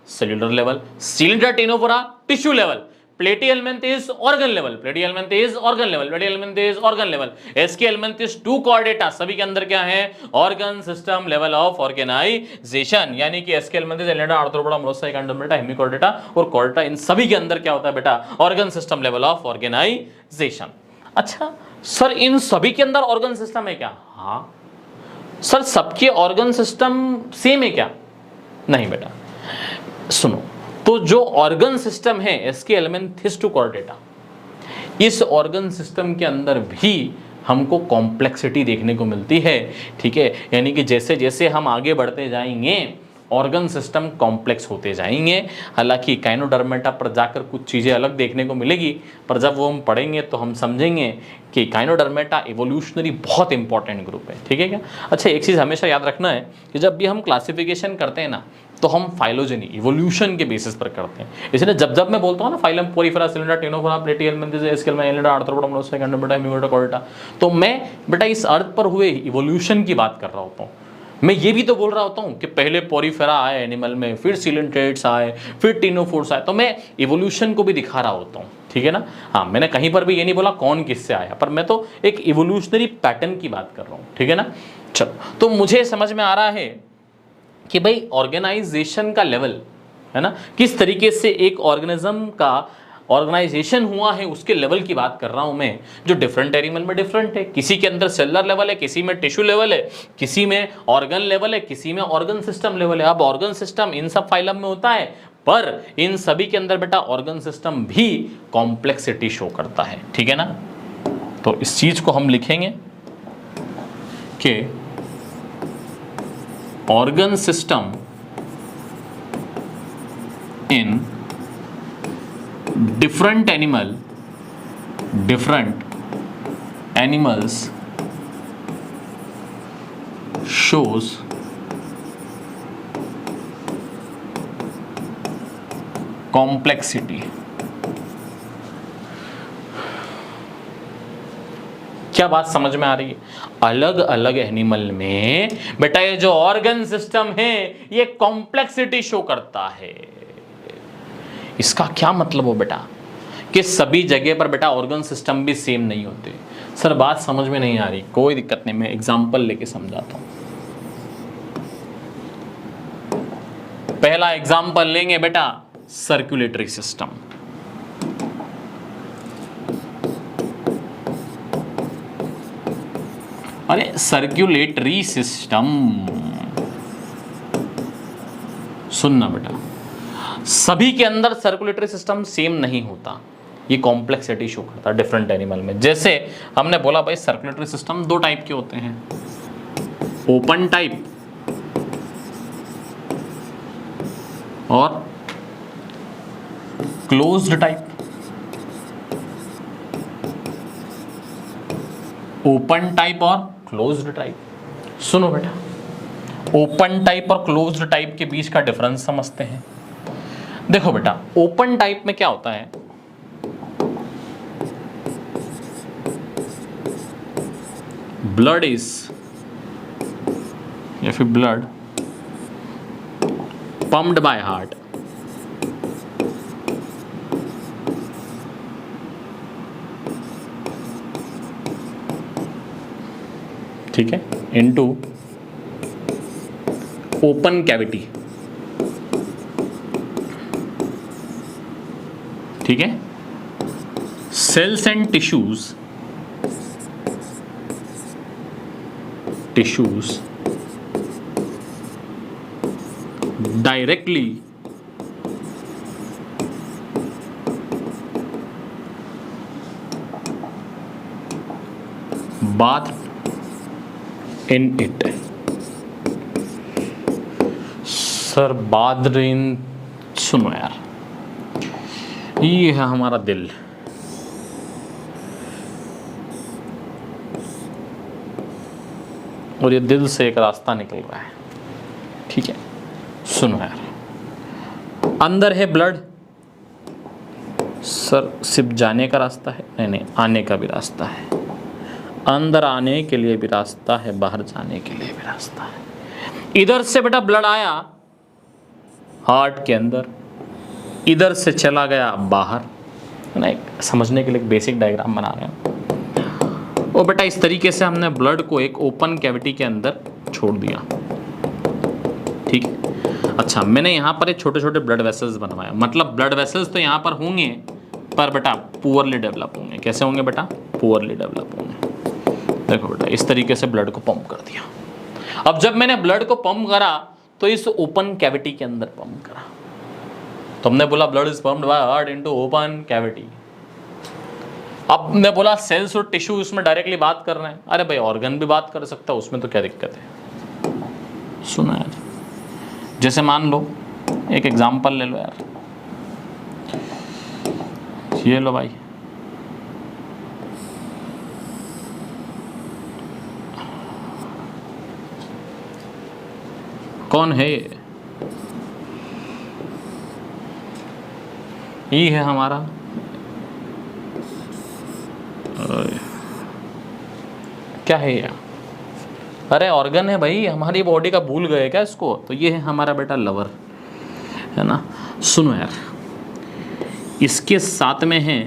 cellular level, Coelenterata Ctenophora tissue level, Platyhelminthes organ level, Platyhelminthes organ level, Platyhelminthes organ level, Aschelminthes to Chordata सभी के अंदर क्या है, organ system level of organisation. यानी कि Aschelminthes, Annelida, Arthropoda, Mollusca, Echinodermata, Hemichordata और कॉर्डेटा, इन सभी के अंदर क्या होता है बेटा, organ system level of organisation. अच्छा सर इन सभी के अंदर ऑर्गन सिस्टम है क्या, हाँ सर सबके ऑर्गन सिस्टम सेम है क्या, नहीं बेटा। सुनो, तो जो ऑर्गन सिस्टम है एस्केल्मिन्थेसिस टू कॉर्डेटा, इस ऑर्गन सिस्टम के अंदर भी हमको कॉम्प्लेक्सिटी देखने को मिलती है, ठीक है। यानी कि जैसे जैसे हम आगे बढ़ते जाएंगे ऑर्गन सिस्टम कॉम्प्लेक्स होते जाएंगे। हालांकि काइनोडर्मेटा पर जाकर कुछ चीज़ें अलग देखने को मिलेगी, पर जब वो हम पढ़ेंगे तो हम समझेंगे कि काइनोडर्मेटा इवोल्यूशनरी बहुत इंपॉर्टेंट ग्रुप है, ठीक है क्या। अच्छा एक चीज़ हमेशा याद रखना है कि जब भी हम क्लासिफिकेशन करते हैं ना तो हम फाइलोजेनी इवोल्यूशन के बेसिस पर करते हैं। इसलिए जब जब मैं बोलता हूँ ना phylum Porifera cellular Ctenophora Platyhelminthes एस्केल्मा Annelida Arthropoda Mollusca Echinodermata Hemichordata Chordata, तो मैं बेटा इस अर्थ पर हुए इवोल्यूशन की बात कर रहा होता हूँ। मैं ये भी तो बोल रहा होता हूँ कि पहले पोरीफेरा आए एनिमल में, फिर सिलेंट्रेट्स आए, फिर टिनोफोर्स आए, तो मैं इवोल्यूशन को भी दिखा रहा होता हूँ, ठीक है ना। हाँ, मैंने कहीं पर भी ये नहीं बोला कौन किससे आया, पर मैं तो एक इवोल्यूशनरी पैटर्न की बात कर रहा हूँ, ठीक है ना। चलो, तो मुझे समझ में आ रहा है कि भाई ऑर्गेनाइजेशन का लेवल है ना, किस तरीके से एक ऑर्गेनिज्म का ऑर्गेनाइजेशन हुआ है उसके लेवल की बात कर रहा हूं मैं, जो डिफरेंट एनिमल में डिफरेंट है। किसी के अंदर सेलुलर लेवल है, किसी में टिश्यू लेवल है, किसी में ऑर्गन लेवल है, किसी में ऑर्गन सिस्टम लेवल है। अब ऑर्गन सिस्टम इन सब फाइलम में होता है, पर इन सभी के अंदर बेटा ऑर्गन सिस्टम भी कॉम्प्लेक्सिटी शो करता है, ठीक है ना। तो इस चीज को हम लिखेंगे कि organ system in different animals shows complexity। क्या बात समझ में आ रही है? अलग अलग एनिमल में बेटा ये जो ऑर्गन सिस्टम है ये कॉम्प्लेक्सिटी शो करता है। इसका क्या मतलब हो बेटा कि सभी जगह पर बेटा ऑर्गन सिस्टम भी सेम नहीं होते। सर बात समझ में नहीं आ रही, कोई दिक्कत नहीं, मैं एग्जांपल लेके समझाता हूं। पहला एग्जांपल लेंगे बेटा सर्कुलेटरी सिस्टम। अरे सर्कुलेटरी सिस्टम सुनना बेटा, सभी के अंदर सर्कुलेटरी सिस्टम सेम नहीं होता, ये कॉम्प्लेक्सिटी शो करता है डिफरेंट एनिमल में। जैसे हमने बोला भाई सर्कुलेटरी सिस्टम दो टाइप के होते हैं, ओपन टाइप और क्लोज्ड टाइप। ओपन टाइप और क्लोज्ड टाइप। सुनो बेटा, ओपन टाइप और क्लोज्ड टाइप के बीच का डिफरेंस समझते हैं। देखो बेटा, ओपन टाइप में क्या होता है, ब्लड इज या फिर ब्लड पम्प्ड बाय हार्ट, ठीक है, इनटू ओपन कैविटी, ठीक है, cells and tissues directly bath in it. Sir bath in, सुनो यार, ये है हमारा दिल, और ये दिल से एक रास्ता निकल रहा है, ठीक है। सुनो यार, अंदर है ब्लड, सर सिर्फ जाने का रास्ता है? नहीं, आने का भी रास्ता है। अंदर आने के लिए भी रास्ता है, बाहर जाने के लिए भी रास्ता है। इधर से बेटा ब्लड आया हार्ट के अंदर, इधर से चला गया बाहर, है ना। समझने के लिए एक बेसिक डायग्राम बना रहे हैं। और बेटा इस तरीके से हमने ब्लड को एक ओपन कैविटी के अंदर छोड़ दिया, ठीक है। अच्छा, मैंने यहाँ पर छोटे छोटे ब्लड वेसल्स बनवाया, मतलब ब्लड वेसल्स तो यहाँ पर होंगे पर बेटा पुअरली डेवलप होंगे। कैसे होंगे बेटा? पुअरली डेवलप होंगे। देखो बेटा, इस तरीके से ब्लड को पंप कर दिया। अब जब मैंने ब्लड को पंप करा तो इस ओपन कैविटी के अंदर पंप करा, तो हमने बोला blood is pumped by heart into open cavity. अब मैं बोला सेल्स और टिश्यू इसमें डायरेक्टली बात कर रहे हैं। अरे भाई ऑर्गन भी बात कर सकता है, उसमें तो क्या दिक्कत है। सुना यार, जैसे मान लो एक एग्जांपल ले लो यार, ये लो भाई, कौन है ये है हमारा क्या है ये? अरे ऑर्गन है भाई, हमारी बॉडी का भूल गए क्या इसको? तो ये है हमारा बेटा लवर, है ना। सुनो यार, इसके साथ में है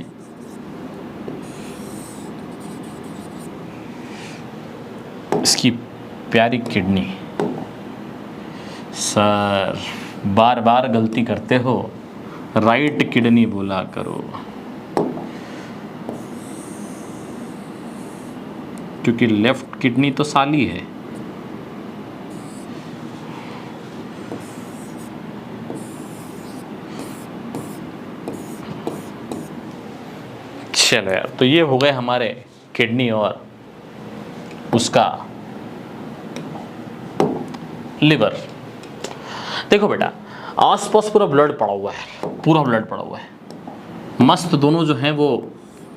इसकी प्यारी किडनी। सर बार बार गलती करते हो, राइट किडनी बोला करो, क्योंकि लेफ्ट किडनी तो साली है। चलो यार, तो ये हो गए हमारे किडनी और उसका लिवर। देखो बेटा, आसपास पूरा ब्लड पड़ा हुआ है, पूरा ब्लड पड़ा हुआ है मस्त। दोनों जो हैं वो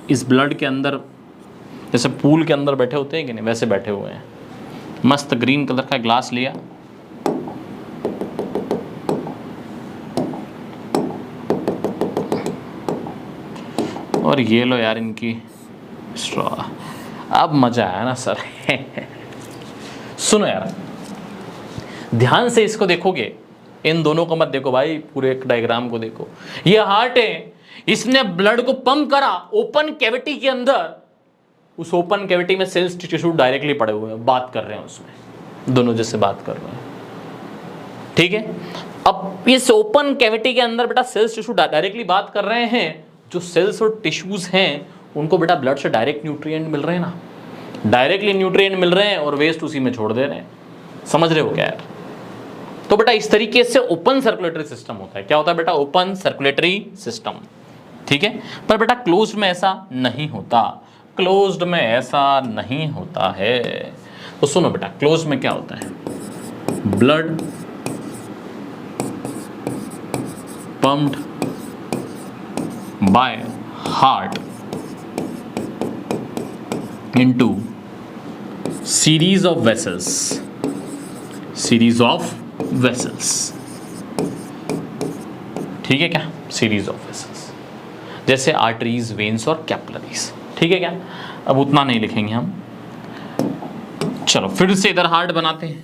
इस ब्लड के अंदर जैसे पूल के अंदर बैठे होते हैं कि नहीं, वैसे बैठे हुए हैं। मस्त ग्रीन कलर का ग्लास लिया, और ये लो यार इनकी स्ट्रॉ। अब मजा आया ना सर। सुनो यार, ध्यान से इसको देखोगे, इन दोनों को मत देखो भाई, पूरे एक डायग्राम को देखो। ये हार्ट है, इसने ब्लड को पंप करा ओपन कैविटी के अंदर। उस ओपन कैविटी में सेल्स टिश्यू डायरेक्टली पड़े हुए हैं, बात कर रहे हैं उसमें, दोनों जैसे बात कर रहे हैं, ठीक है। अब इस ओपन कैविटी के अंदर बेटा सेल्स टिश्यू डायरेक्टली बात कर रहे हैं। जो सेल्स और टिश्यूज हैं उनको बेटा ब्लड से डायरेक्ट न्यूट्रिएंट मिल रहे हैं ना, डायरेक्टली न्यूट्रिएंट मिल रहे हैं और वेस्ट उसी में छोड़ दे रहे हैं। समझ रहे हो क्या यार? तो बेटा इस तरीके से ओपन सर्कुलेटरी सिस्टम होता है। क्या होता है बेटा? ओपन सर्कुलेटरी सिस्टम, ठीक है। पर बेटा क्लोज्ड में ऐसा नहीं होता, क्लोज्ड में ऐसा नहीं होता है। तो सुनो बेटा, क्लोज्ड में क्या होता है? Blood pumped by heart into series of vessels, ठीक है क्या? सीरीज ऑफ वेसल्स, जैसे आर्टरीज, वेन्स और कैपिलरीज, ठीक है क्या? अब उतना नहीं लिखेंगे हम। चलो फिर से इधर हार्ट बनाते हैं।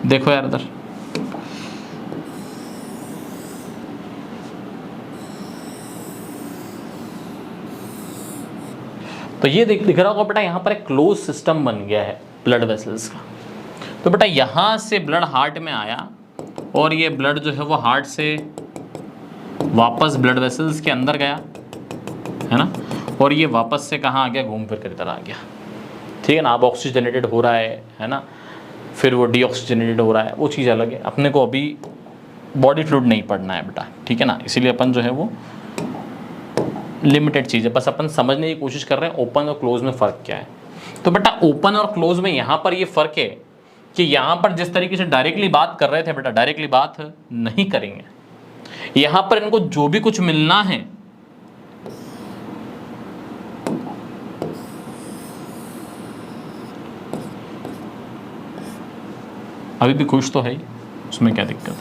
देखो यार इधर, तो ये दिख रहा होगा बेटा, यहां पर एक क्लोज सिस्टम बन गया है ब्लड वेसल्स का। तो बेटा यहां से ब्लड हार्ट में आया और ये ब्लड जो है वो हार्ट से वापस ब्लड वेसल्स के अंदर गया, है ना। और ये वापस से कहाँ आ गया? घूम फिर कर इधर आ गया, ठीक है ना। अब ऑक्सीजनेटेड हो रहा है ना, फिर वो डीऑक्सीजनेटेड हो रहा है, वो चीज़ अलग है। अपने को अभी बॉडी फ्लूइड नहीं पढ़ना है बेटा, ठीक है ना। इसीलिए अपन जो है वो लिमिटेड चीज़ है, बस अपन समझने की कोशिश कर रहे हैं ओपन और क्लोज में फ़र्क क्या है। तो बेटा ओपन और क्लोज में यहाँ पर ये फ़र्क है कि यहाँ पर जिस तरीके से डायरेक्टली बात कर रहे थे बेटा, डायरेक्टली बात नहीं करेंगे। यहाँ पर इनको जो भी कुछ मिलना है अभी भी खुश तो है ही, उसमें क्या दिक्कत है?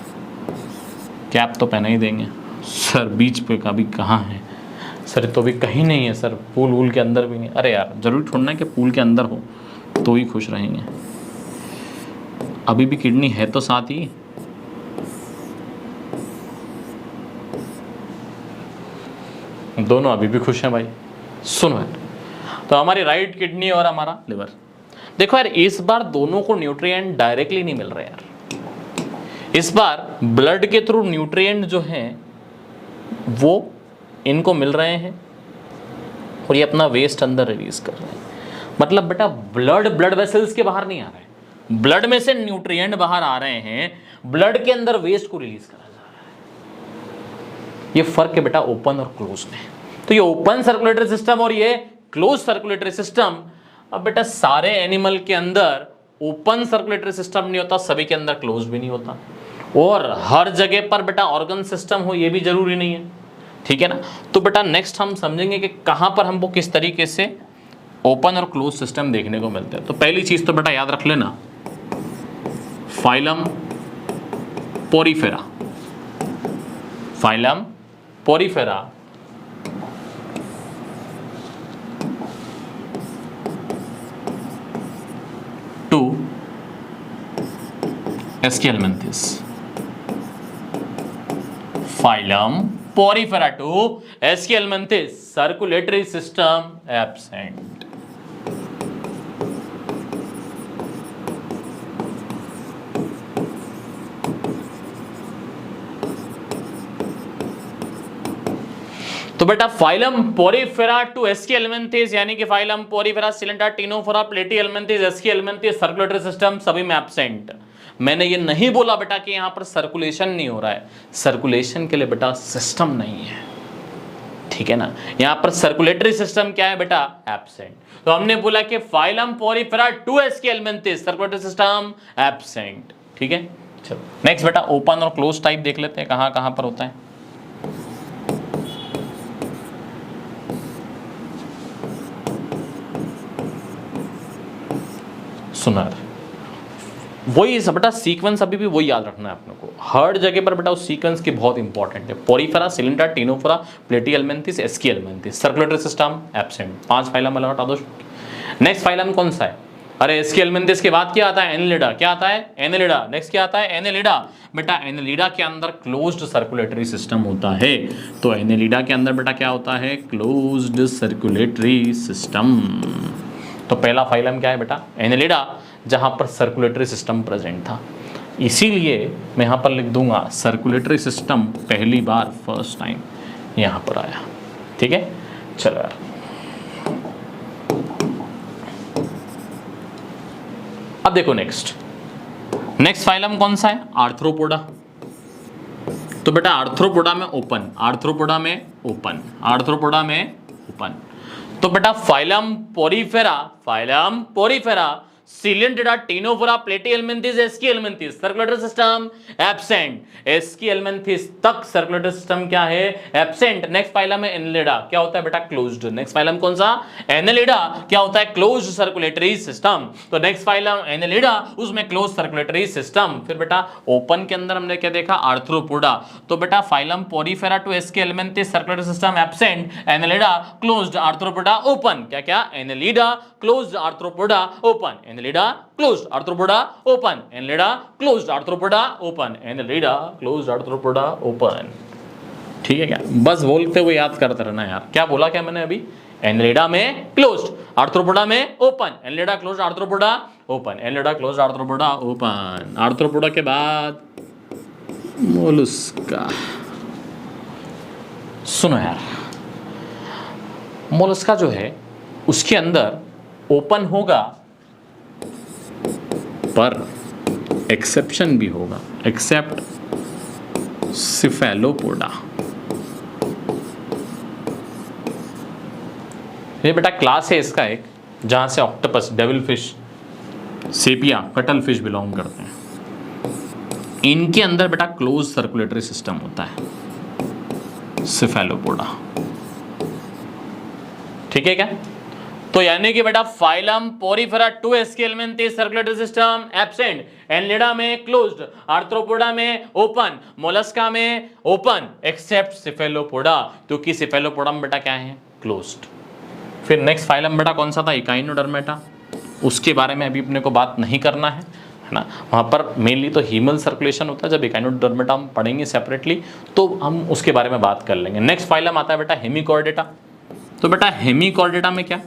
कैप तो पहना ही देंगे। सर बीच पे कभी कहाँ है सर? तो भी कहीं नहीं है सर, पूल वूल के अंदर भी नहीं। अरे यार जरूरी छोड़ना है कि पूल के अंदर हो तो ही खुश रहेंगे। अभी भी किडनी है तो साथ ही, दोनों अभी भी खुश हैं भाई। सुनो यार, तो हमारी राइट किडनी और हमारा लिवर, देखो यार इस बार दोनों को न्यूट्रिएंट डायरेक्टली नहीं मिल रहे यार। इस बार ब्लड के थ्रू न्यूट्रिएंट जो हैं वो इनको मिल रहे हैं और ये अपना वेस्ट अंदर रिलीज कर रहे हैं। मतलब बेटा ब्लड वेसल्स के बाहर नहीं आ रहे हैं, ब्लड में से न्यूट्रिएंट बाहर आ रहे हैं, ब्लड के अंदर वेस्ट को रिलीज करा जा रहा है। ये फर्क है बेटा ओपन और क्लोज में। तो ये ओपन सर्कुलेटरी सिस्टम और ये क्लोज सर्कुलेटरी सिस्टम। अब बेटा सारे एनिमल के अंदर ओपन सर्कुलेटरी सिस्टम नहीं होता, सभी के अंदर क्लोज भी नहीं होता, और हर जगह पर बेटा ऑर्गन सिस्टम हो ये भी जरूरी नहीं है, ठीक है ना। तो बेटा नेक्स्ट हम समझेंगे कि कहां पर हमको किस तरीके से ओपन और क्लोज सिस्टम देखने को मिलते हैं। तो पहली चीज तो बेटा याद रख लेना, phylum Porifera, phylum Porifera to Aschelminthes, phylum Porifera to Aschelminthes, circulatory system absent. तो बेटा फाइलम पोरीफेरा टू एस्कियलमेंथिस यानी कि phylum Porifera, Coelenterata, Ctenophora, Platyhelminthes, Aschelminthes, circulatory system सभी में एब्सेंट। मैंने ये नहीं बोला बेटा कि यहां पर सर्कुलेशन नहीं हो रहा है, सर्कुलेशन के लिए बेटा सिस्टम नहीं है, ठीक है ना। यहां पर सर्कुलेटरी सिस्टम क्या है बेटा, एब्सेंट। तो हमने बोला कि phylum Porifera to Aschelminthes, circulatory system absent, ठीक है। चलो नेक्स्ट बेटा ओपन और क्लोज टाइप देख लेते हैं कहां कहां पर होता है। सुनर वही बेटा सीक्वेंस अभी भी वही याद रखना है अपने को, हर जगह पर बेटा उस सीक्वेंस की बहुत इंपॉर्टेंट है। Porifera, Coelenterata, Ctenophora, Platyhelminthes, Aschelminthes, circulatory system absent. 5 phylum अलग हटा दो। नेक्स्ट फाइलम कौन सा है, अरे एस्कियलमेंथिस के बाद क्या आता है, एनेलिडा। क्या आता है, एनेलिडा। नेक्स्ट क्या आता है, एनेलिडा। बेटा एनेलिडा के अंदर क्लोज्ड सर्कुलेटरी सिस्टम होता है, तो एनेलिडा के अंदर बेटा क्या होता है, क्लोज्ड सर्कुलेटरी सिस्टम। तो पहला फाइलम क्या है बेटा, एनेलिडा, जहां पर सर्कुलेटरी सिस्टम प्रेजेंट था, इसीलिए मैं यहां पर लिख दूंगा सर्कुलेटरी सिस्टम पहली बार फर्स्ट टाइम यहां पर आया, ठीक है। चलो यार अब देखो नेक्स्ट फाइलम कौन सा है, आर्थ्रोपोडा। तो बेटा आर्थ्रोपोडा में ओपन, आर्थ्रोपोडा में ओपन, आर्थ्रोपोडा में ओपन। तो बेटा phylum Porifera, Coelenterata, Ctenophora, Platyhelminthes, Aschelminthes, circulatory system absent. Aschelminthes तक सर्कुलेटरी सिस्टम क्या है, एब्सेंट। नेक्स्ट फाइलम है एनेलिडा, क्या होता है बेटा, क्लोज्ड। नेक्स्ट फाइलम कौन सा, एनेलिडा, क्या होता है, क्लोज्ड सर्कुलेटरी सिस्टम। तो नेक्स्ट फाइलम एनेलिडा, उसमें क्लोज सर्कुलेटरी सिस्टम। फिर बेटा ओपन के अंदर हमने क्या देखा, आर्थ्रोपोडा। तो बेटा phylum Porifera to Aschelminthes, circulatory system absent, Annelida closed, Arthropoda open. क्या क्या, Annelida closed, Arthropoda open, Annelida closed, Arthropoda open, Annelida closed, Arthropoda open, Annelida closed, Arthropoda open. ठीक है क्या, बस बोलते हुए याद करते रहना यार। क्या बोला क्या मैंने अभी, एनेलिडा में क्लोज्ड, आर्थ्रोपोडा में open, Annelida closed, Arthropoda open, Annelida closed, Arthropoda open. Arthropoda के बाद मोलस्का। सुनो यार, मोलस्का जो है उसके अंदर ओपन होगा पर एक्सेप्शन भी होगा, एक्सेप्ट सिफेलोपोडा। ये बेटा क्लास है इसका एक, जहां से octopus, devil fish, sepia, cuttle fish belong करते हैं। इनके अंदर बेटा क्लोज सर्कुलेटरी सिस्टम होता है, सिफेलोपोडा। ठीक है क्या, तो यानी कि बेटा phylum Porifera to Aschelminthes, circulatory system absent, Annelida में क्लोज्ड, आर्थ्रोपोडा में ओपन, मोलस्का में ओपन एक्सेप्ट सिफेलोपोडा, क्योंकि सिफेलोपोडा में बेटा क्या है, क्लोज्ड। फिर नेक्स्ट फाइलम बेटा कौन सा था, इकाइनोडर्मेटा। उसके बारे में अभी अपने को बात नहीं करना है ना, वहाँ पर मेनली तो हीमल सर्कुलेशन होता है। जब इकाइनोडर्मेटा हम पढ़ेंगे सेपरेटली तो हम उसके बारे में बात कर लेंगे। नेक्स्ट फाइलम आता है बेटा हेमिकॉर्डेटा। तो बेटा हेमिकॉर्डेटा में क्या,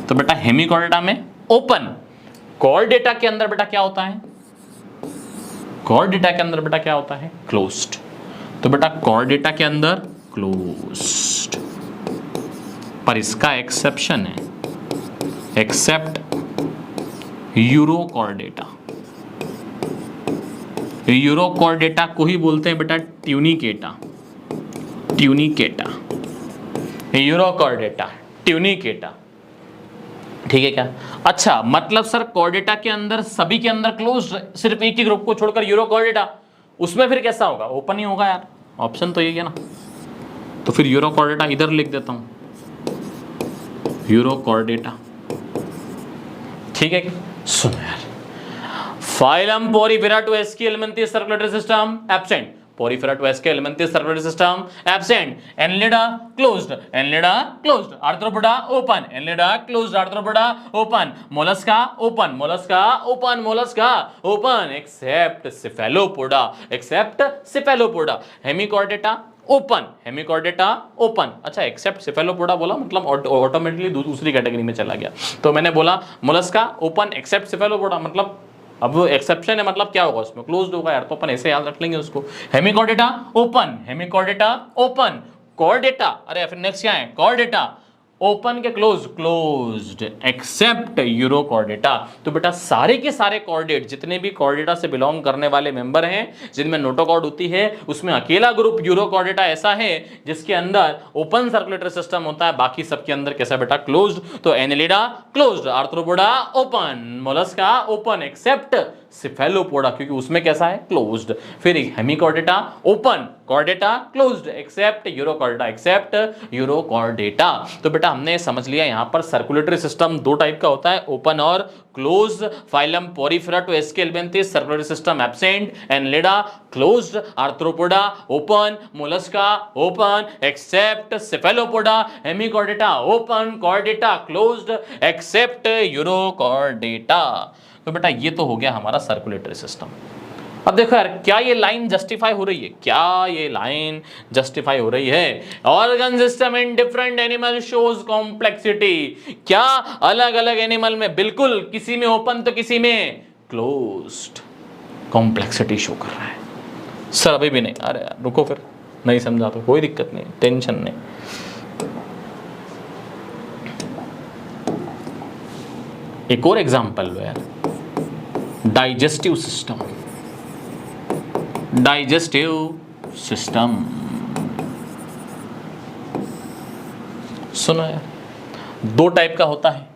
तो बेटा हेमिकॉर्डेटा में ओपन, कॉर्डेटा के अंदर बेटा क्या होता है, कॉर्डेटा के अंदर बेटा क्या होता है, क्लोज्ड। तो बेटा कॉर्डेटा के अंदर क्लोज्ड, पर इसका एक्सेप्शन है, एक्सेप्ट यूरोकॉर्डेटा। यूरोकॉर्डेटा को ही बोलते हैं बेटा ट्यूनिकेटा, ट्यूनिकेटा, यूरोकॉर्डेटा, ट्यूनिकेटा। ठीक है क्या, अच्छा मतलब सर कॉर्डेटा के अंदर सभी के अंदर क्लोज, सिर्फ एक ही ग्रुप को छोड़कर यूरोकॉर्डेटा, उसमें फिर कैसा होगा, ओपन ही होगा यार, ऑप्शन तो यही है ना। तो फिर यूरोकॉर्डेटा इधर लिख देता हूं, यूरोकॉर्डेटा। ठीक है, सुनो यार, Phylum Porifera to SK Helminthes circulatory system absent. Porifera to SK Helminthes circulatory system absent. Annelida closed. Annelida closed. Arthropoda open. Annelida closed. Arthropoda open. Mollusca open. Mollusca open. Mollusca open. Except cephalopoda. Except cephalopoda. Hemichordata open. Hemichordata open. अच्छा, accept सेफेलोपोडा बोला मतलब automatically दूसरी category में चला गया. तो मैंने बोला मोलस्का ओपन एक्सेप्ट सेफेलोपोडा, मतलब अब वो एक्सेप्शन है, मतलब क्या होगा उसमें, क्लोज्ड होगा यार, तो अपन ऐसे याद रख लेंगे उसको. Hemichordata open. Hemichordata open. Chordata, अरे फिर नेक्स्ट क्या है, कॉर्डेटा ओपन के क्लोज, क्लोज्ड एक्सेप्ट यूरोकॉर्डेटा. तो बेटा सारे के सारे कॉर्डेट जितने भी कॉर्डेटा से बिलोंग करने वाले मेंबर हैं जिनमें नोटोकॉर्ड होती है, उसमें अकेला ग्रुप यूरोकॉर्डेटा ऐसा है जिसके अंदर ओपन सर्कुलेटरी सिस्टम होता है, बाकी सबके अंदर कैसा बेटा, क्लोज्ड. तो Annelida closed, Arthropoda open, Mollusca open except Cephalopoda क्योंकि उसमें कैसा है, क्लोज्ड. फिर Hemichordata open, Chordata closed except Urochordata, except Urochordata. तो बेटा हमने समझ लिया यहां पर सर्कुलेटरी सिस्टम दो टाइप का होता है, ओपन और closed. Phylum Porifera to Aschelminthes circulatory system absent, Annelida closed, Arthropoda open, Mollusca open except Cephalopoda, Hemichordata open, Chordata closed except Urochordata. तो बेटा ये तो हो गया हमारा सर्कुलेटरी सिस्टम. अब देखो यार, क्या ये लाइन जस्टिफाई हो रही है, क्या ये लाइन जस्टिफाई हो रही है. Organ system in different animal shows complexity. क्या अलग अलग एनिमल में बिल्कुल किसी में ओपन तो किसी में क्लोज्ड कॉम्प्लेक्सिटी शो कर रहा है. सर अभी भी नहीं, अरे यार रुको, फिर नहीं समझा तो कोई दिक्कत नहीं, टेंशन नहीं. एक और एग्जांपल लो यार, डाइजेस्टिव सिस्टम. डाइजेस्टिव सिस्टम सुनो यार, दो टाइप का होता है,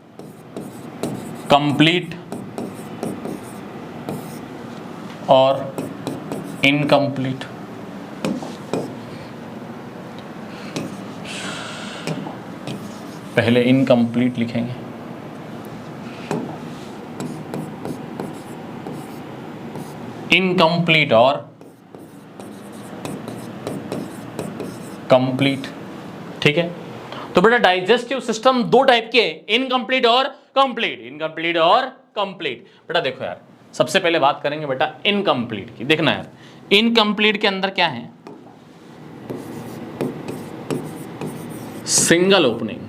कंप्लीट और इनकम्प्लीट. पहले इनकम्प्लीट लिखेंगे. इनकम्प्लीट और कंप्लीट. ठीक है, तो बेटा डाइजेस्टिव सिस्टम दो टाइप के, इनकम्प्लीट और कंप्लीट. इनकम्प्लीट और कंप्लीट. बेटा देखो यार, सबसे पहले बात करेंगे बेटा इनकम्प्लीट की. देखना यार, इनकम्प्लीट के अंदर क्या है, single opening.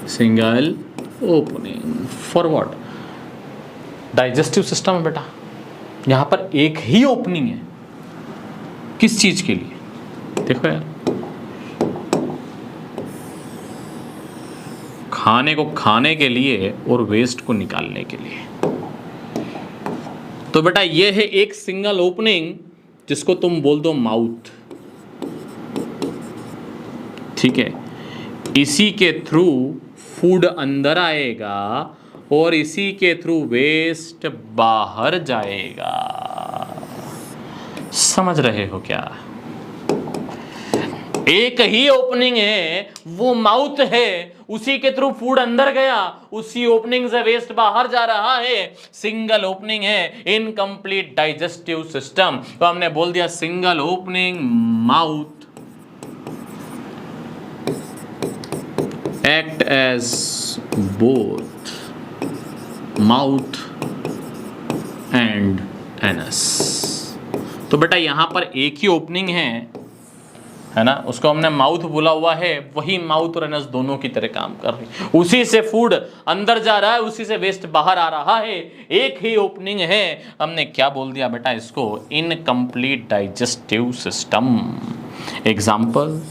Single opening for what, digestive system है बेटा, यहां पर एक ही ओपनिंग है. किस चीज के लिए, देखो यार, खाने को खाने के लिए और वेस्ट को निकालने के लिए. तो बेटा ये है एक सिंगल ओपनिंग जिसको तुम बोल दो माउथ. ठीक है, इसी के थ्रू फूड अंदर आएगा और इसी के थ्रू वेस्ट बाहर जाएगा. समझ रहे हो क्या, एक ही ओपनिंग है, वो माउथ है, उसी के थ्रू फूड अंदर गया, उसी ओपनिंग से वेस्ट बाहर जा रहा है. सिंगल ओपनिंग है, इनकम्प्लीट डाइजेस्टिव सिस्टम. तो हमने बोल दिया single opening mouth act as both mouth and anus. तो बेटा यहां पर एक ही ओपनिंग है ना, उसको हमने माउथ बोला हुआ है, वही माउथ और एनस दोनों की तरह काम कर रही है. उसी से फूड अंदर जा रहा है, उसी से वेस्ट बाहर आ रहा है, एक ही ओपनिंग है. हमने क्या बोल दिया बेटा इसको, incomplete digestive system. Example,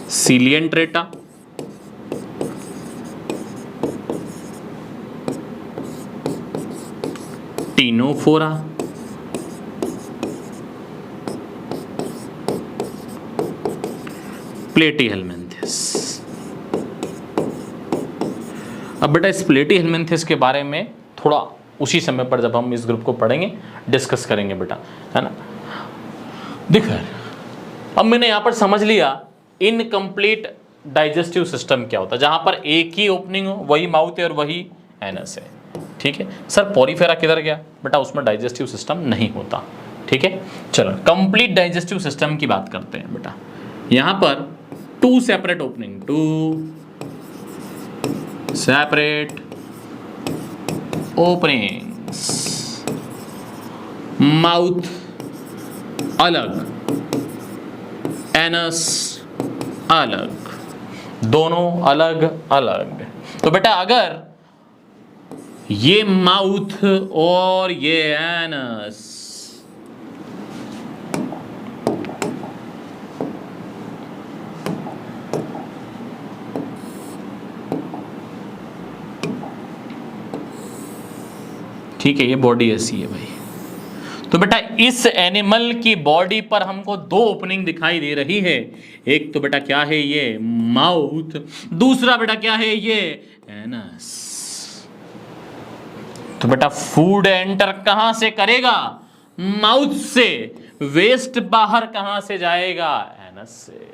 Coelenterata, Ctenophora, Platyhelminthes. अब बेटा इस प्लेटीहेल्मिन्थेस के बारे में थोड़ा उसी समय पर जब हम इस ग्रुप को पढ़ेंगे डिस्कस करेंगे बेटा, है ना. देखो यार, अब मैंने यहां पर समझ लिया इनकम्प्लीट डाइजेस्टिव सिस्टम क्या होता है, जहां पर एक ही ओपनिंग हो, वही माउथ है और वही एनस है. ठीक है सर, पोरीफेरा किधर गया बेटा, उसमें डाइजेस्टिव सिस्टम नहीं होता। ठीक है, चलो कंप्लीट डाइजेस्टिव सिस्टम की बात करते हैं बेटा। यहां पर 2 separate opening, 2 separate openings, mouth अलग, एनस अलग, दोनों अलग अलग। तो बेटा अगर ये माउथ और ये एनस ठीक है, ये बॉडी ऐसी है भाई। तो बेटा इस एनिमल की बॉडी पर हमको 2 ओपनिंग दिखाई दे रही है। एक तो बेटा क्या है ये माउथ, दूसरा बेटा क्या है ये एनस। तो बेटा फूड एंटर कहां से करेगा, माउथ से। वेस्ट बाहर कहां से जाएगा, एनस से।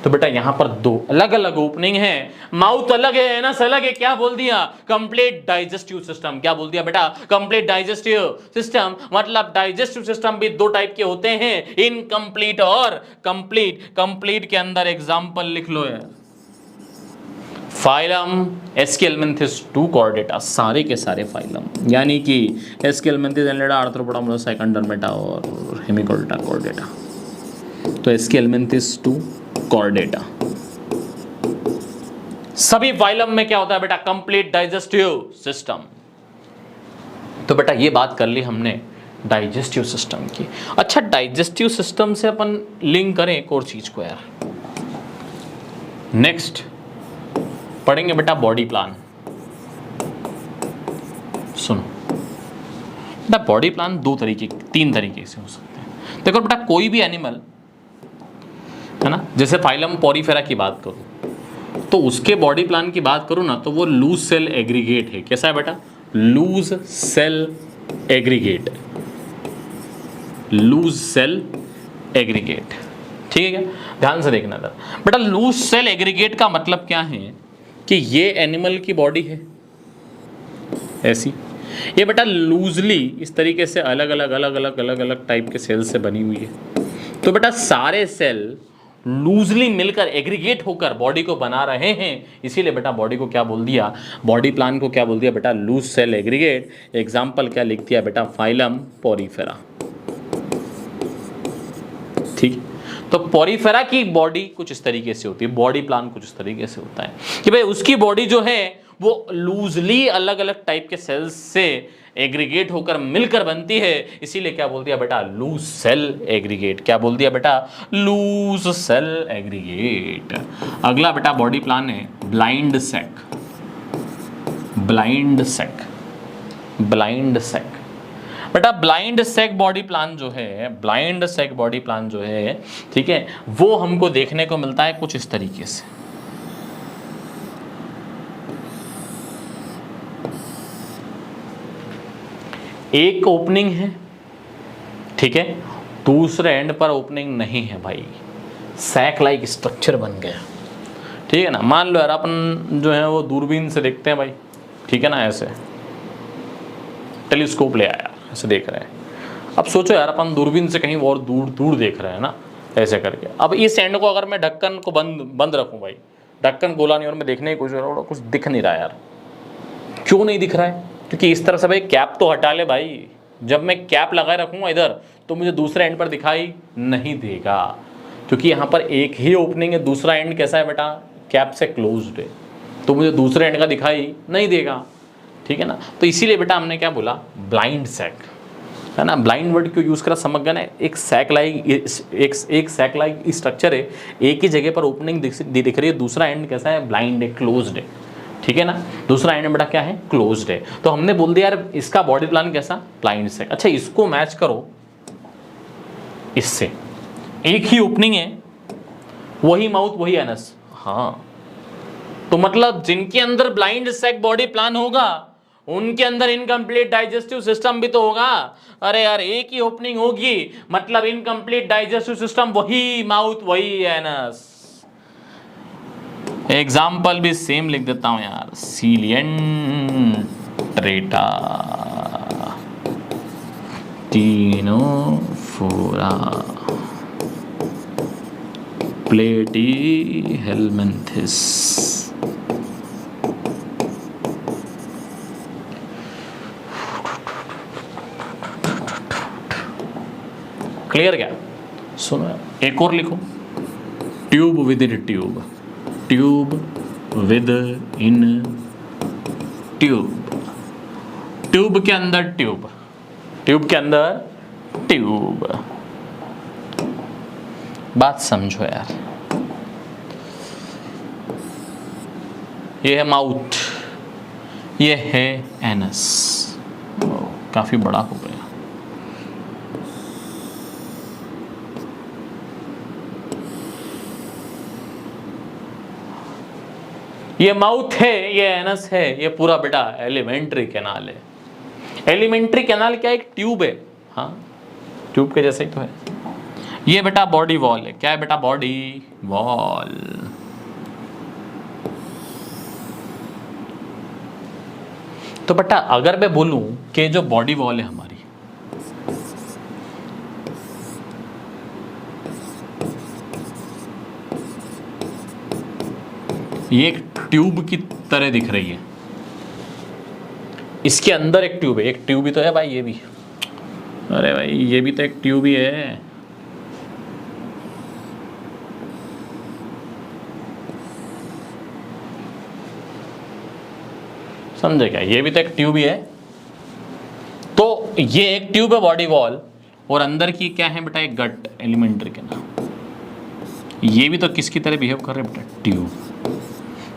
तो बेटा यहां पर 2 अलग अलग ओपनिंग है, माउथ अलग है, एनस अलग है। क्या बोल दिया, कंप्लीट डाइजेस्टिव सिस्टम। क्या बोल दिया बेटा, कंप्लीट डाइजेस्टिव सिस्टम। मतलब डाइजेस्टिव सिस्टम भी 2 टाइप के होते हैं, इनकम्प्लीट और कंप्लीट। कंप्लीट के अंदर एग्जांपल लिख लो यार, फाइलम एस्केलमेंथिस 2 कॉर्डेटा, सारे के सारे फाइलम, यानी कि एस्केलमेंथिस, एनलेडा, आर्थ्रोपोडा, मोलस्काइकन, डर्मेटा और हेमिकोल्टा कॉर्डेटा। तो एस्केलमेंथिस 2 कॉर्डेटा, सभी फाइलम में क्या होता है बेटा, कंप्लीट डाइजेस्टिव सिस्टम। तो बेटा ये बात कर ली हमने डाइजेस्टिव सिस्टम की। अच्छा, डाइजेस्टिव सिस्टम से अपन लिंक करें एक और चीज को यार। नेक्स्ट पढ़ेंगे बेटा बॉडी प्लान। सुनो बेटा, बॉडी प्लान 3 तरीके से हो सकते हैं। देखो बेटा, कोई भी एनिमल है ना, जैसे फाइलम पोरीफेरा की बात करूं तो उसके बॉडी प्लान की बात करूं ना, तो वो लूज सेल एग्रीगेट है। कैसा है बेटा, loose cell aggregate, loose cell aggregate. ठीक है, क्या ध्यान से देखना था बेटा। लूज सेल एग्रीगेट का मतलब क्या है कि ये एनिमल की बॉडी है ऐसी, ये बेटा लूजली इस तरीके से अलग अलग टाइप के सेल से बनी हुई है। तो बेटा सारे सेल लूजली मिलकर एग्रीगेट होकर बॉडी को बना रहे हैं, इसीलिए बेटा बॉडी को क्या बोल दिया, बॉडी प्लान को क्या बोल दिया बेटा, लूज सेल एग्रीगेट। एग्जाम्पल क्या लिख दिया बेटा, फाइलम पोरीफेरा। ठीक, तो पोरीफेरा की बॉडी कुछ इस तरीके से होती है, बॉडी प्लान कुछ इस तरीके से होता है कि भाई उसकी बॉडी जो है वो लूजली अलग अलग टाइप के सेल्स से एग्रीगेट होकर मिलकर बनती है, इसीलिए क्या बोल दिया बेटा, लूज सेल एग्रीगेट। क्या बोल दिया बेटा, लूज सेल एग्रीगेट। अगला बेटा बॉडी प्लान है blind sac, blind sac, blind sac. बेटा ब्लाइंड सैक बॉडी प्लान जो है, ब्लाइंड सैक बॉडी प्लान जो है, ठीक है, वो हमको देखने को मिलता है कुछ इस तरीके से। एक ओपनिंग है, ठीक है, दूसरे एंड पर ओपनिंग नहीं है भाई, सैक लाइक स्ट्रक्चर बन गया। ठीक है ना, मान लो यार अपन जो है वो दूरबीन से देखते हैं भाई, ठीक है ना, ऐसे टेलीस्कोप ले आया, ऐसे देख रहे हैं। अब सोचो यार अपन दूरबीन से कहीं और दूर दूर देख रहे हैं ना, ऐसे करके। अब इस एंड को अगर मैं ढक्कन को बंद रखूं भाई, ढक्कन खोला नहीं और मैं देखने की कोशिश कर रहा हूं, कुछ दिख नहीं रहा यार। क्यों नहीं दिख रहा है, क्योंकि इस तरह से भाई कैप तो हटा ले भाई। जब मैं कैप लगाए रखूंगा इधर तो मुझे दूसरे एंड पर दिखाई नहीं देगा, क्योंकि यहाँ पर एक ही ओपनिंग है, दूसरा एंड कैसा है बेटा, कैप से क्लोज्ड है, तो मुझे दूसरे एंड का दिखाई नहीं देगा। ठीक है ना, तो इसीलिए बेटा हमने क्या बोला, ब्लाइंड सैक, है ना। ब्लाइंड वर्ड क्यों यूज़ करा समझ गए ना, एक सैक लाइक स्ट्रक्चर है, एक ही जगह पर ओपनिंग दिख रही है, दूसरा एंड कैसा है, ब्लाइंड है, क्लोज्ड है। ठीक है ना, दूसरा एंड बेटा क्या है, क्लोज्ड है। तो हमने बोल दिया यार इसका बॉडी प्लान कैसा, ब्लाइंड सैक। अच्छा इसको मैच करो इससे, एक ही ओपनिंग है, वही माउथ वही एनस। हाँ, तो मतलब जिनके अंदर ब्लाइंड सैक बॉडी प्लान होगा उनके अंदर इनकम्प्लीट डाइजेस्टिव सिस्टम भी तो होगा। अरे यार एक ही ओपनिंग होगी, मतलब इनकम्प्लीट डाइजेस्टिव सिस्टम, वही माउथ वही एनस। एग्जाम्पल भी सेम लिख देता हूं यार, सीलिएंट स्ट्रेटा, टीनोफोरा, प्लेटीहेलमिन्थिस। क्लियर क्या? सुनो एक और लिखो, tube within tube, tube within tube, tube के अंदर ट्यूब, ट्यूब के अंदर ट्यूब। बात समझो यार, ये है माउथ, ये है एनस, काफी बड़ा हो गया। ये माउथ है, ये एनस है, ये पूरा बेटा एलिमेंट्री कैनाल है। एलिमेंट्री कैनाल क्या, एक ट्यूब है, हाँ ट्यूब के जैसे ही तो है। ये बेटा बॉडी वॉल है, क्या है बेटा, बॉडी वॉल। तो बेटा अगर मैं बोलूं कि जो बॉडी वॉल है हमारी, ये एक ट्यूब की तरह दिख रही है, इसके अंदर एक ट्यूब है, एक ट्यूब ही तो है भाई ये भी, अरे भाई ये भी तो एक ट्यूब ही है। समझे क्या, ये भी तो एक ट्यूब ही है। तो ये एक ट्यूब है बॉडी वॉल, और अंदर की क्या है बेटा, एक गट, एलिमेंट्री के नाम। ये भी तो किसकी तरह बिहेव कर रहे हैं बेटा, ट्यूब।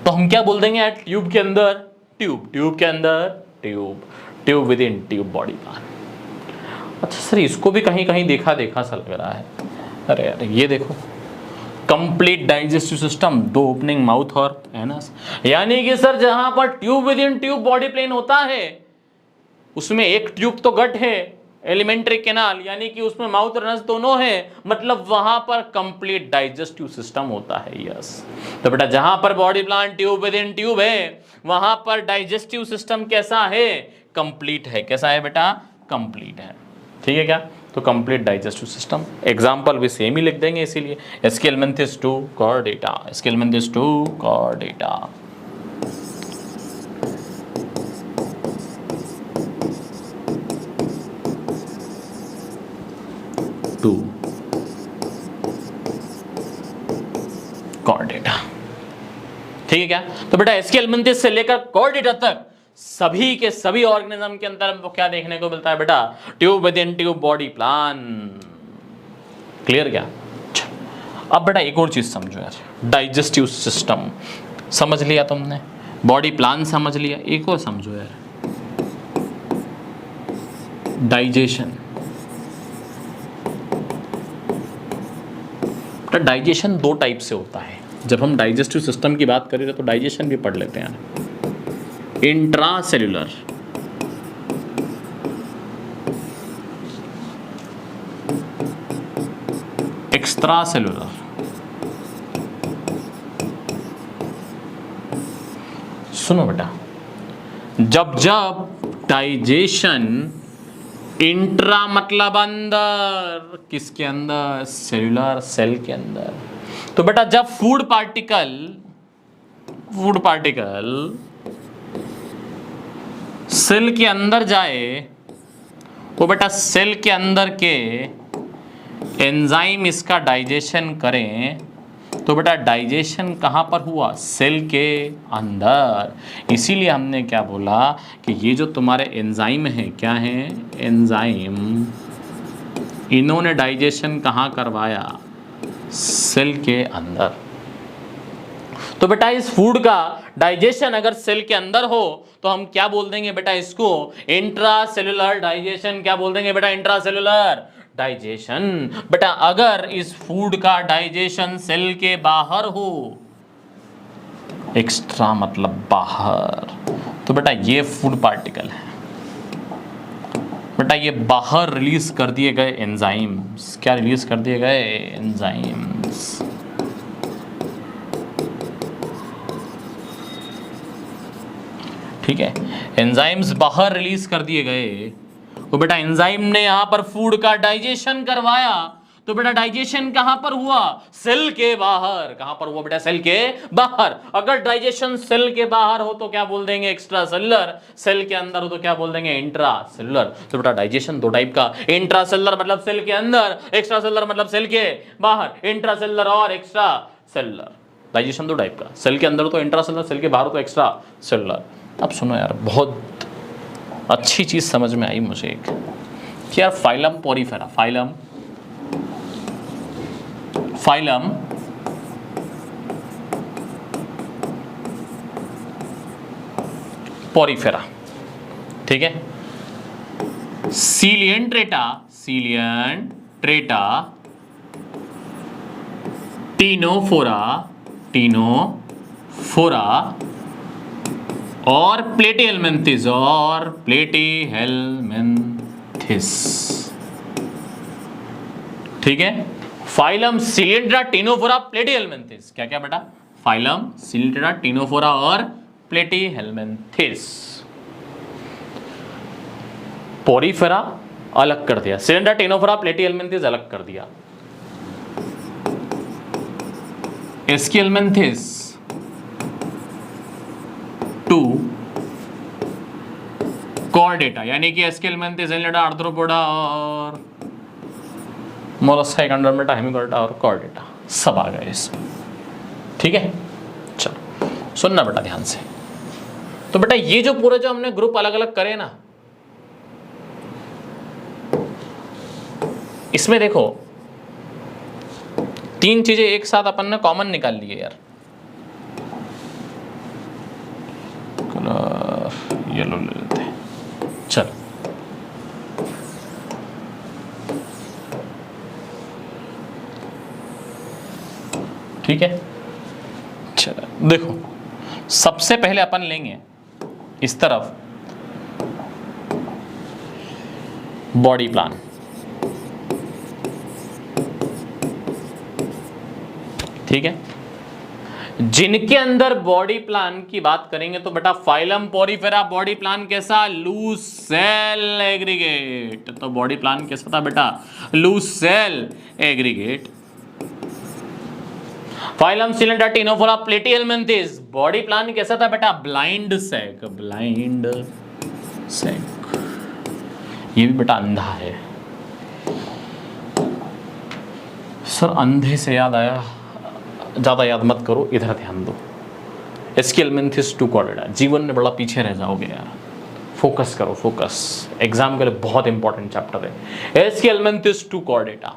तो हम क्या बोल देंगे यार, ट्यूब के अंदर ट्यूब, ट्यूब के अंदर tube, tube within tube body plan. अच्छा सर इसको भी कहीं कहीं देखा देखा सा लग रहा है। अरे यार ये देखो, कंप्लीट डाइजेस्टिव सिस्टम, दो ओपनिंग माउथ और एनस, यानी कि सर जहां पर tube within tube body plan होता है उसमें एक ट्यूब तो गट है, एलिमेंट्री कैनाल, यानी कि उसमें माउथ और एनस दोनों है, मतलब वहां पर कंप्लीट डाइजेस्टिव सिस्टम होता है। यस, तो बेटा जहां पर body plan tube within tube है वहां पर डाइजेस्टिव सिस्टम कैसा है, कंप्लीट है। कैसा है बेटा, कंप्लीट है। ठीक है क्या, तो कंप्लीट डाइजेस्टिव सिस्टम। एग्जांपल भी सेम ही लिख देंगे, इसीलिए Aschelminthes 2 Chordata, Aschelminthes 2 Chordata. Chordata. ठीक है क्या, तो बेटा एस्केलमेंथिस से लेकर कॉर्डेटा तक सभी के सभी ऑर्गेनिज्म के अंदर हमको क्या देखने को मिलता है बेटा, tube within tube body plan. Clear क्या? अब बेटा एक और चीज समझो यार, डाइजेस्टिव सिस्टम समझ लिया तुमने, बॉडी प्लान समझ लिया, एक और समझो यार, डाइजेशन। डाइजेशन दो टाइप से होता है। जब हम डाइजेस्टिव सिस्टम की बात करें तो डाइजेशन भी पढ़ लेते हैं, इंट्रासेल्युलर, एक्स्ट्रासेल्युलर। सुनो बेटा, जब जब डाइजेशन इंट्रा मतलब अंदर, किसके अंदर, सेल्यूलर सेल के अंदर, तो बेटा जब फूड पार्टिकल सेल के अंदर जाए तो बेटा सेल के अंदर के एंजाइम इसका डाइजेशन करें, तो बेटा डाइजेशन कहाँ पर हुआ, सेल के अंदर। इसीलिए हमने क्या बोला कि ये जो तुम्हारे एंजाइम हैं, क्या हैं, एंजाइम, इन्होंने डाइजेशन कहाँ करवाया, सेल के अंदर। तो बेटा इस फूड का डाइजेशन अगर सेल के अंदर हो तो हम क्या बोल देंगे बेटा, इसको इंट्रासेल्युलर डाइजेशन। क्या बोल देंगे बेटा, इंट्रासेल्युलर डाइजेशन। बेटा अगर इस फूड का डाइजेशन सेल के बाहर हो, एक्स्ट्रा मतलब बाहर, तो बेटा ये फूड पार्टिकल है, बेटा ये बाहर रिलीज कर दिए गए एंजाइम्स। क्या रिलीज कर दिए गए, एंजाइम्स। ठीक है, एंजाइम्स बाहर रिलीज कर दिए गए, तो बेटा एंजाइम ने यहां पर फूड का डाइजेशन करवाया, तो बेटा डाइजेशन कहां पर हुआ? सेल के बाहर। कहां पर हुआ बेटा? सेल के बाहर। अगर डाइजेशन सेल के बाहर हो तो क्या बोल देंगे? Extra cellular. सेल के अंदर हो तो क्या बोल देंगे? Intra cellular. तो बेटा डाइजेशन दो टाइप का, इंट्रा सेलुलर मतलब सेल के अंदर, एक्स्ट्रा सेलुलर मतलब सेल के बाहर। इंट्रा सेलुलर और एक्स्ट्रा सेलुलर, डाइजेशन दो टाइप का, सेल के अंदर हो तो इंट्रा सेलुलर, सेल के बाहर हो तो एक्स्ट्रा सेलुलर। अब सुनो यार, बहुत अच्छी चीज समझ में आई मुझे एक, कि यार फाइलम पोरीफेरा, फाइलम पोरीफेरा, ठीक है, सीलियंट्रेटा टीनोफोरा और प्लेटीहेलमिन्थिस ठीक है। फाइलम सिलिंड्रा, टीनोफोरा, प्लेटीहेलमिन्थिस, क्या क्या बेटा? फाइलम सिलिंड्रा, टीनोफोरा और प्लेटीहेलमिन्थिस। पोरीफेरा अलग कर दिया, सिलिंड्रा, टीनोफोरा, प्लेटीहेलमिन्थिस अलग कर दिया। एस्किहेलमिन्थिस टू कॉर्डेटा, यानी कि एस्किहेलमिन्थिस, एनिलिडा, आर्थ्रोपोडा और मोलस्का, एंडोडर्मिटा, हेमिकोडर्टा और कॉर्डेटा सब आ गए इसमें, ठीक है। चलो सुनना बेटा ध्यान से। तो बेटा ये जो पूरे जो हमने ग्रुप अलग अलग करे ना, इसमें देखो तीन चीजें एक साथ अपन ने कॉमन निकाल ली है यार। कलर येलो ले लेते हैं, चल ठीक है। चलो देखो, सबसे पहले अपन लेंगे इस तरफ बॉडी प्लान, ठीक है। जिनके अंदर बॉडी प्लान की बात करेंगे तो बेटा फाइलम पोरीफेरा बॉडी प्लान कैसा? Loose cell aggregate. तो बॉडी प्लान कैसा था बेटा? Loose cell aggregate. Phylum Coelenterata, Ctenophora, Platyhelminthes body plan कैसा था बेटा? Blind sac, blind sac. ये भी बेटा अंधा है सर। अंधे से याद आया, ज्यादा याद मत करो, इधर ध्यान दो। एस्किहेलमिन्थिस टू कॉर्डेटा, जीवन में बड़ा पीछे रह जाओगे यार, फोकस करो, फोकस। एग्जाम के लिए बहुत इंपॉर्टेंट चैप्टर है। एस्किहेलमिन्थिस टू कॉर्डेटा,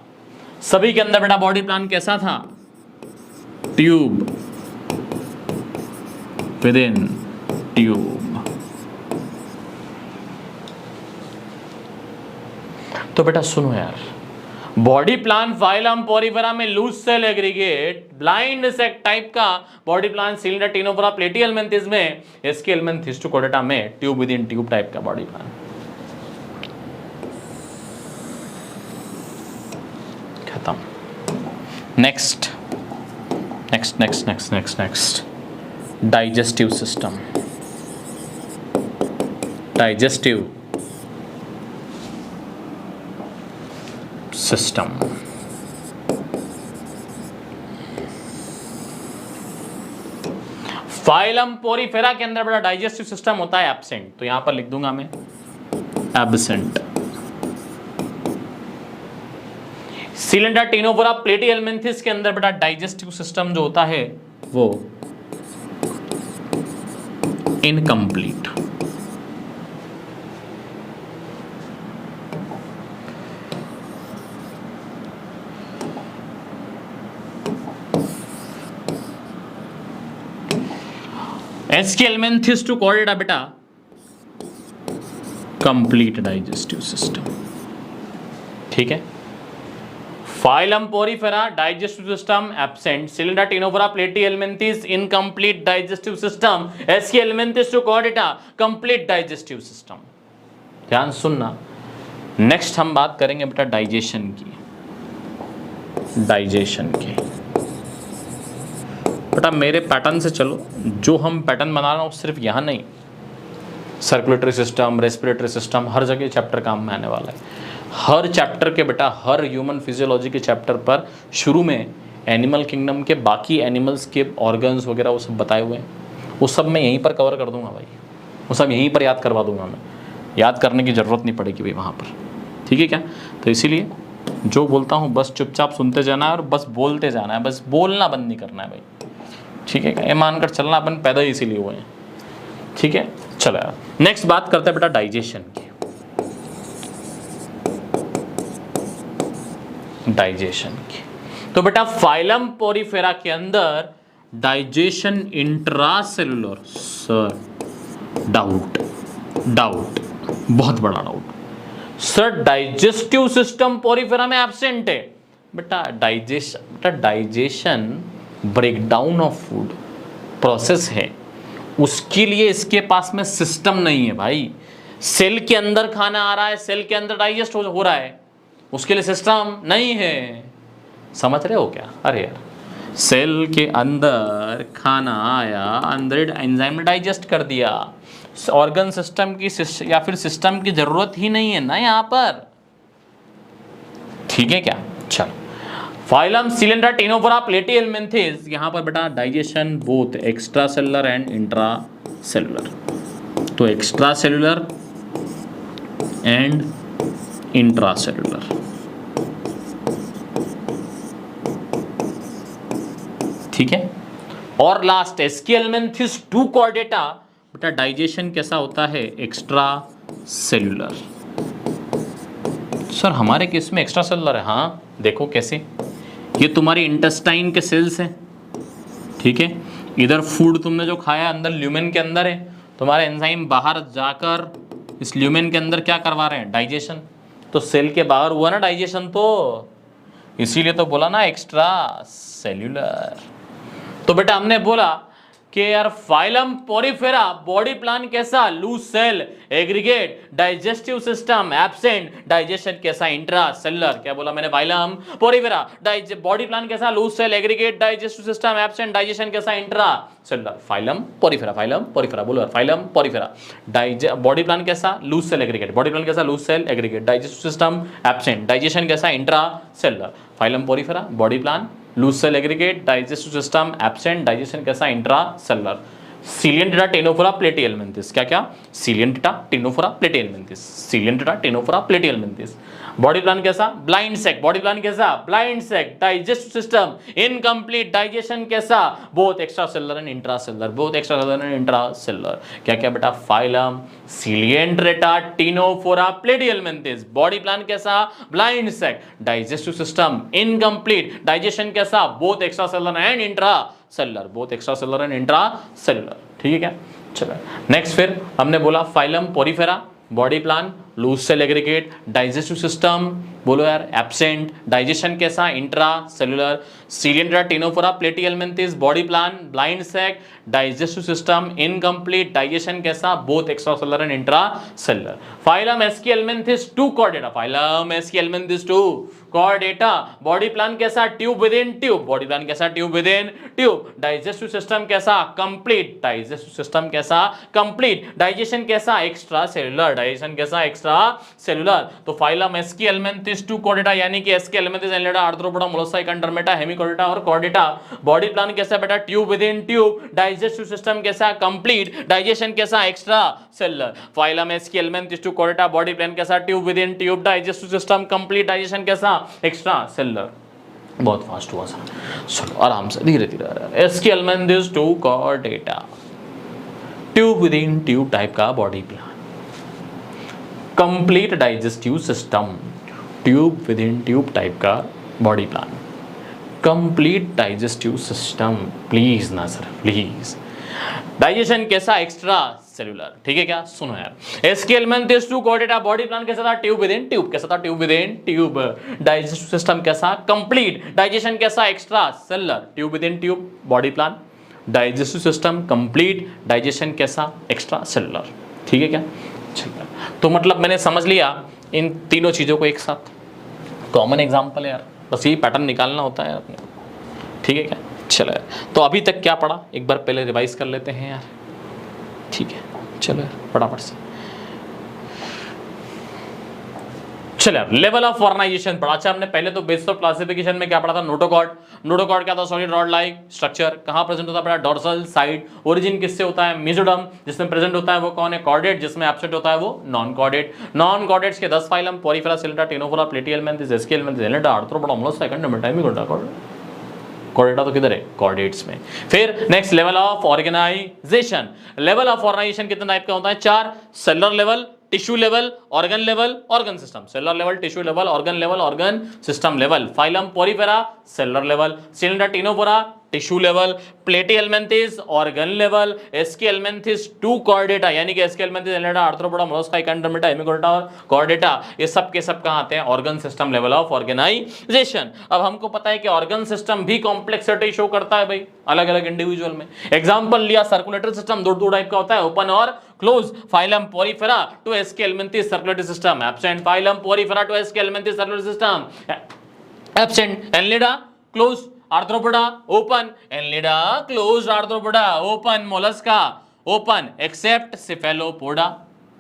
सभी के अंदर बेटा बॉडी प्लान कैसा था? Tube within tube. तो बेटा सुनो यार, बॉडी प्लान फाइलम पोरीफेरा में लूज सेल एग्रीगेट, ब्लाइंड सेक टाइप का बॉडी प्लान सिलिंडर, टीनोफोरा, प्लेटीहेलमिन्थिस में, एस्किहेलमिन्थिस टू कॉर्डेटा में tube within tube type का बॉडी प्लान। खत्म। Next digestive system, digestive system. Phylum Porifera के अंदर बड़ा डाइजेस्टिव सिस्टम होता है एब्सेंट, तो यहां पर लिख दूंगा मैं एब्सेंट। सिलिंडर, टीनोफोरा, प्लेटीहेलमिन्थिस के अंदर बेटा डाइजेस्टिव सिस्टम जो होता है वो इनकम्प्लीट। एस्किहेलमिन्थिस टू कॉर्डेटा बेटा कंप्लीट डाइजेस्टिव सिस्टम, ठीक है। Phylum Porifera digestive system absent, Coelenterata, Ctenophora, Platyhelminthes incomplete digestive system, Aschelminthes to Chordata complete digestive system. ध्यान सुनना, नेक्स्ट हम बात करेंगे बेटा डाइजेशन की। डाइजेशन की बेटा मेरे पैटर्न से चलो, जो हम पैटर्न बना रहा हूं सिर्फ यहां नहीं, सर्कुलेटरी सिस्टम, रेस्पिरेटरी सिस्टम, हर जगह चैप्टर काम में आने वाला है। हर चैप्टर के बेटा, हर ह्यूमन फिजियोलॉजी के चैप्टर पर शुरू में एनिमल किंगडम के बाकी एनिमल्स के ऑर्गन्स वगैरह वो सब बताए हुए हैं, वो सब मैं यहीं पर कवर कर दूंगा भाई, वो सब यहीं पर याद करवा दूंगा मैं, याद करने की ज़रूरत नहीं पड़ेगी भाई वहाँ पर, ठीक है क्या। तो इसीलिए जो बोलता हूँ बस चुपचाप सुनते जाना है और बस बोलते जाना है, बस बोलना बंद नहीं करना है भाई, ठीक है क्या। ये मानकर चलना अपन पैदा ही इसीलिए हुए हैं, ठीक है। चलो यार नेक्स्ट बात करते हैं बेटा डाइजेशन की। डाइजेशन की तो बेटा फाइलम पोरीफेरा के अंदर डाइजेशन इंट्रासेलुलर, सर डाउट बहुत बड़ा doubt sir, digestive system Porifera में एब्सेंट है बेटा। Digestion breakdown of food process है, उसके लिए इसके पास में सिस्टम नहीं है भाई। सेल के अंदर खाना आ रहा है, सेल के अंदर डाइजेस्ट हो रहा है, उसके लिए सिस्टम नहीं है, समझ रहे हो क्या। अरे यार सेल के अंदर खाना आया, अंदर एंजाइम ने डाइजेस्ट कर दिया, ऑर्गन सिस्टम की या फिर सिस्टम की जरूरत ही नहीं है ना यहाँ पर, ठीक है क्या। चलो फाइलम सिलेंडर टेनोफोरा प्लेटिहेल्मिन्थेस, यहाँ पर बेटा digestion both extra cellular and intra cellular, तो extra cellular and intra cellular, ठीक है। और लास्ट एस्कियलमेंथिस 2 कॉर्डेटा, बेटा डाइजेशन कैसा होता है, एक्स्ट्रा सेलुलर। सर हमारे केस में एक्स्ट्रा सेलुलर है, हाँ देखो कैसे, ये तुम्हारी इंटेस्टाइन के सेल्स हैं, ठीक है। इधर फूड तुमने जो खाया अंदर ल्यूमेन के अंदर है, तुम्हारे एंजाइम बाहर जाकर इस ल्यूमेन के अंदर क्या करवा रहे हैं, डाइजेशन। तो सेल के बाहर हुआ ना डाइजेशन, तो इसीलिए तो बोला ना एक्स्ट्रा सेल्यूलर। तो बेटा हमने बोला कि यार फाइलम पोरीफेरा बॉडी प्लान कैसा, loose cell aggregate, digestive system absent, digestion कैसा इंट्रा सेलुलर। क्या बोला मैंने, फाइलम पोरीफेरा बॉडी प्लान कैसा, loose cell aggregate, digestive system absent, digestion कैसा इंट्रा सेलुलर। फाइलम पोरीफेरा बोलो, फाइलम पोरीफेरा बॉडी प्लान कैसा, loose cell aggregate, body plan कैसा, loose cell aggregate, digestive system absent, digestion कैसा intra cellular. Phylum Porifera body plan, loose cell aggregate, digestive system absent, digestion कैसा intra cellular. Coelenterata Ctenophora प्लेटिहेल्मिन्थिस, क्या सीलियंटेटा Ctenophora प्लेटिहेल्मिन्थिस, सीलियंटेटा Ctenophora Platyhelminthes. Body plan कैसा, blind सेक, body plan कैसा, blind sac, digestive system incomplete, digestion कैसा, both extra cellular and intra cellular, both extra cellular and intra cellular. क्या बेटा, phylum सीलियंटेटा Ctenophora Platyhelminthes, body plan कैसा, blind sac, digestive system incomplete, digestion कैसा, both extra cellular and intra cellular, both extra cellular and intra cellular, ठीक है क्या। चलो next फिर हमने बोला phylum Porifera body plan, loose cell aggregate, digestive system बोलो यार एब्सेंट, डाइजेशन कैसा intra cellular. Coelenterata Ctenophora Platyhelminthes body plan, blind sac, digestive system incomplete, digestion कैसा, both extra cellular and intra cellular. Phylum Aschelminthes 2 Chordata, phylum Aschelminthes 2 Chordata, body plan कैसा, tube within tube, body plan कैसा, tube within tube, digestive system कैसा, complete, digestive system कैसा, complete, digestion कैसा, extra cellular, digestion कैसा, extra cellular. तो phylum Aschelminthes 2 Chordata यानी कि Aschelminthes, Annelida, Arthropoda, Mollusca, Echinodermata, Hemichordata और Chordata. Body plan कैसा बेटा, tube within tube, digestive system कैसा, कंप्लीट, डाइजेशन कैसा, extra cellular. Phylum Aschelminthes 2 Chordata, body plan कैसा, tube within tube, digestive system complete, digestion कैसा, extra cellular. बहुत fast हुआ sir, चलो आराम से धीरे धीरे। Aschelminthes 2 Chordata, tube within tube type का body plan, complete digestive system, tube within tube type का body plan, complete digestive system, please ना सर प्लीज, डाइजेशन कैसा, एक्स्ट्रा सेलुलर, ठीक है क्या। सुनो यार, एस्कियलमेंथिस 2 कॉर्डेटा, बॉडी प्लान कैसा था, ट्यूब विद इन ट्यूब, कैसा था, tube within tube, digestive system कैसा, कंप्लीट, डाइजेशन कैसा, extra cellular, tube within tube body plan, digestive system complete, digestion कैसा, एक्स्ट्रा सेलुलर, ठीक है क्या। चलिए तो मतलब मैंने समझ लिया इन तीनों चीजों को एक साथ, कॉमन एग्जाम्पल है यार, बस यही पैटर्न निकालना होता है अपने, ठीक है क्या। चलो तो अभी तक क्या पढ़ा, एक बार पहले रिवाइज कर लेते हैं यार, ठीक है। चलो फटाफट से चलिए लेवल ऑफ ऑर्गेनाइजेशन पढ़ा। अच्छा हमने पहले तो बेस ऑफ क्लासिफिकेशन में क्या पढ़ा था, नोटोकॉर्ड। नोटोकॉर्ड क्या था, सॉलिड रॉड लाइक स्ट्रक्चर। कहां प्रेजेंट होता है, डोर्सल साइड। ओरिजिन किससे होता है, मेसोडर्म। जिसमें प्रेजेंट होता है वो कौन है, कॉर्डेट। जिसमें एब्सेंट होता है वो नॉन कॉर्डेट। नॉन कॉर्डेट्स के 10 phylum, Porifera, Coelenterata, Ctenophora, Platyhelminthes, Aschelminthes, Annelida, Arthropoda, Mollusca, Chordata तो किधर है, कॉर्डेट्स में। फिर next level of organisation. Level of organisation कितने टाइप का होता है, 4। Cellular level, tissue level, organ system. Cellular level, tissue level, organ system level. Phylum Porifera, cellular level. Coelenterata, Ctenophora, tissue level. Platyhelminthes, organ level. Aschelminthes, 2 Chordata यानी कि Aschelminthes, Annelida, Arthropoda, Mollusca, Echinodermata, Hemichordata और Chordata, ये सब के सब कहां आते हैं, organ system level of organisation. अब हमको पता है कि ऑर्गन सिस्टम भी कॉम्प्लेक्सिटी शो करता है भाई अलग अलग इंडिविजुअल में। एग्जांपल लिया, सर्कुलेटरी सिस्टम दो टाइप का होता है, ओपन और close. Phylum Porifera to Aschelminthes, circulatory system absent. Phylum Porifera to Aschelminthes, circulatory system absent. Annelida close, Arthropoda open. Annelida close, Arthropoda open. Mollusca open except Cephalopoda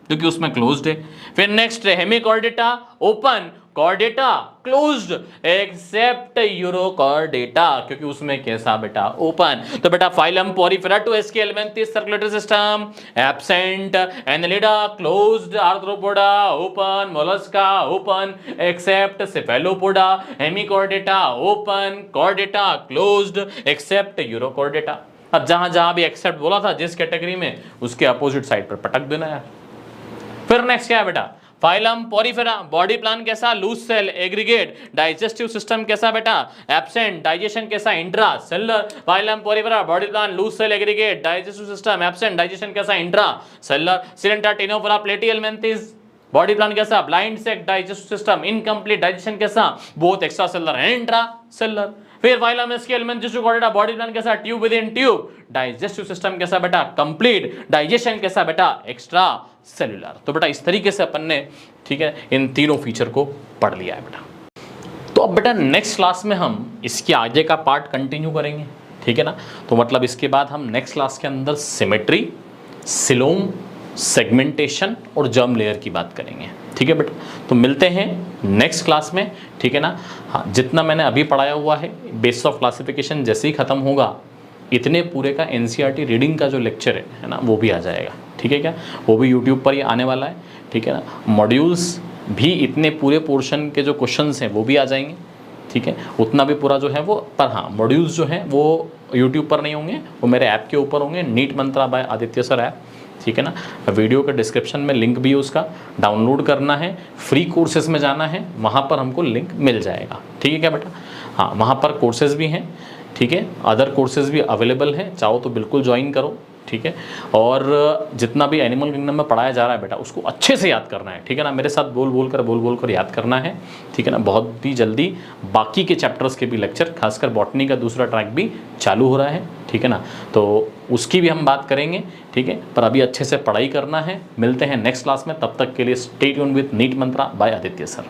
क्योंकि उसमें closed है। फिर next Hemichordata open, Chordata closed except Urochordata क्योंकि उसमें कैसा बेटा, open. तो बेटा phylum Porifera to Aschelminthes, circulatory system absent. Annelida closed, Arthropoda open, Mollusca open except Cephalopoda. Hemichordata open, Chordata closed except urochordata. अब जहां जहां भी एक्सेप्ट बोला था जिस कैटेगरी में, उसके अपोजिट साइड पर पटक देना है। फिर नेक्स्ट क्या है बेटा, फाइलम पोरिफेरा, बॉडी प्लान कैसा, loose cell aggregate. Digestive system कैसा बेटा, एब्सेंट। डाइजेशन कैसा, intra cellular. Phylum Porifera, body plan loose cell aggregate. Digestive system absent, digestion कैसा, इंट्रा सेलुलर। सिलिंडा, टेनोफोरा, प्लेटिहेल्मिन्थेस, बॉडी प्लान कैसा, blind sac. Digestive system incomplete, digestion कैसा, both extra cellular and intra cellular. फिर phylum Aschelminthes, Chordata, body plan कैसा, tube within tube. Digestive system कैसा बेटा, complete. Digestion कैसा बेटा, extra cellular. तो बेटा इस तरीके से अपन ने, ठीक है, इन तीनों फीचर को पढ़ लिया है बेटा। तो अब बेटा नेक्स्ट क्लास में हम इसके आगे का पार्ट कंटिन्यू करेंगे, ठीक है ना। तो मतलब इसके बाद हम नेक्स्ट क्लास के अंदर सिमेट्री, सिलोम, सेगमेंटेशन और जर्म लेयर की बात करेंगे, ठीक है बेटा। तो मिलते हैं नेक्स्ट क्लास में, ठीक है ना। हाँ, जितना मैंने अभी पढ़ाया हुआ है बेस ऑफ क्लासिफिकेशन जैसे ही खत्म होगा, इतने पूरे का एनसीईआरटी रीडिंग का जो लेक्चर है ना, वो भी आ जाएगा, ठीक है क्या। वो भी यूट्यूब पर ही आने वाला है, ठीक है ना। मॉड्यूल्स भी इतने पूरे पोर्शन के जो क्वेश्चंस हैं वो भी आ जाएंगे, ठीक है। उतना भी पूरा जो है वो, पर हाँ मॉड्यूल्स जो हैं वो यूट्यूब पर नहीं होंगे, वो मेरे ऐप के ऊपर होंगे, NEET mantra by Aditya sir app, ठीक है ना। वीडियो के डिस्क्रिप्शन में लिंक भी है, उसका डाउनलोड करना है, फ्री कोर्सेज में जाना है, वहाँ पर हमको लिंक मिल जाएगा, ठीक है क्या बेटा। हाँ, वहाँ पर कोर्सेज भी हैं, ठीक है, अदर कोर्सेज भी अवेलेबल हैं, चाहो तो बिल्कुल ज्वाइन करो, ठीक है। और जितना भी एनिमल किंगडम में पढ़ाया जा रहा है बेटा, उसको अच्छे से याद करना है, ठीक है ना। मेरे साथ बोल बोल कर याद करना है, ठीक है ना। बहुत ही जल्दी बाकी के चैप्टर्स के भी लेक्चर, खासकर बॉटनी का दूसरा ट्रैक भी चालू हो रहा है, ठीक है ना। तो उसकी भी हम बात करेंगे, ठीक है। पर अभी अच्छे से पढ़ाई करना है। मिलते हैं नेक्स्ट क्लास में, तब तक के लिए stay tuned with NEET mantra by Aditya sir.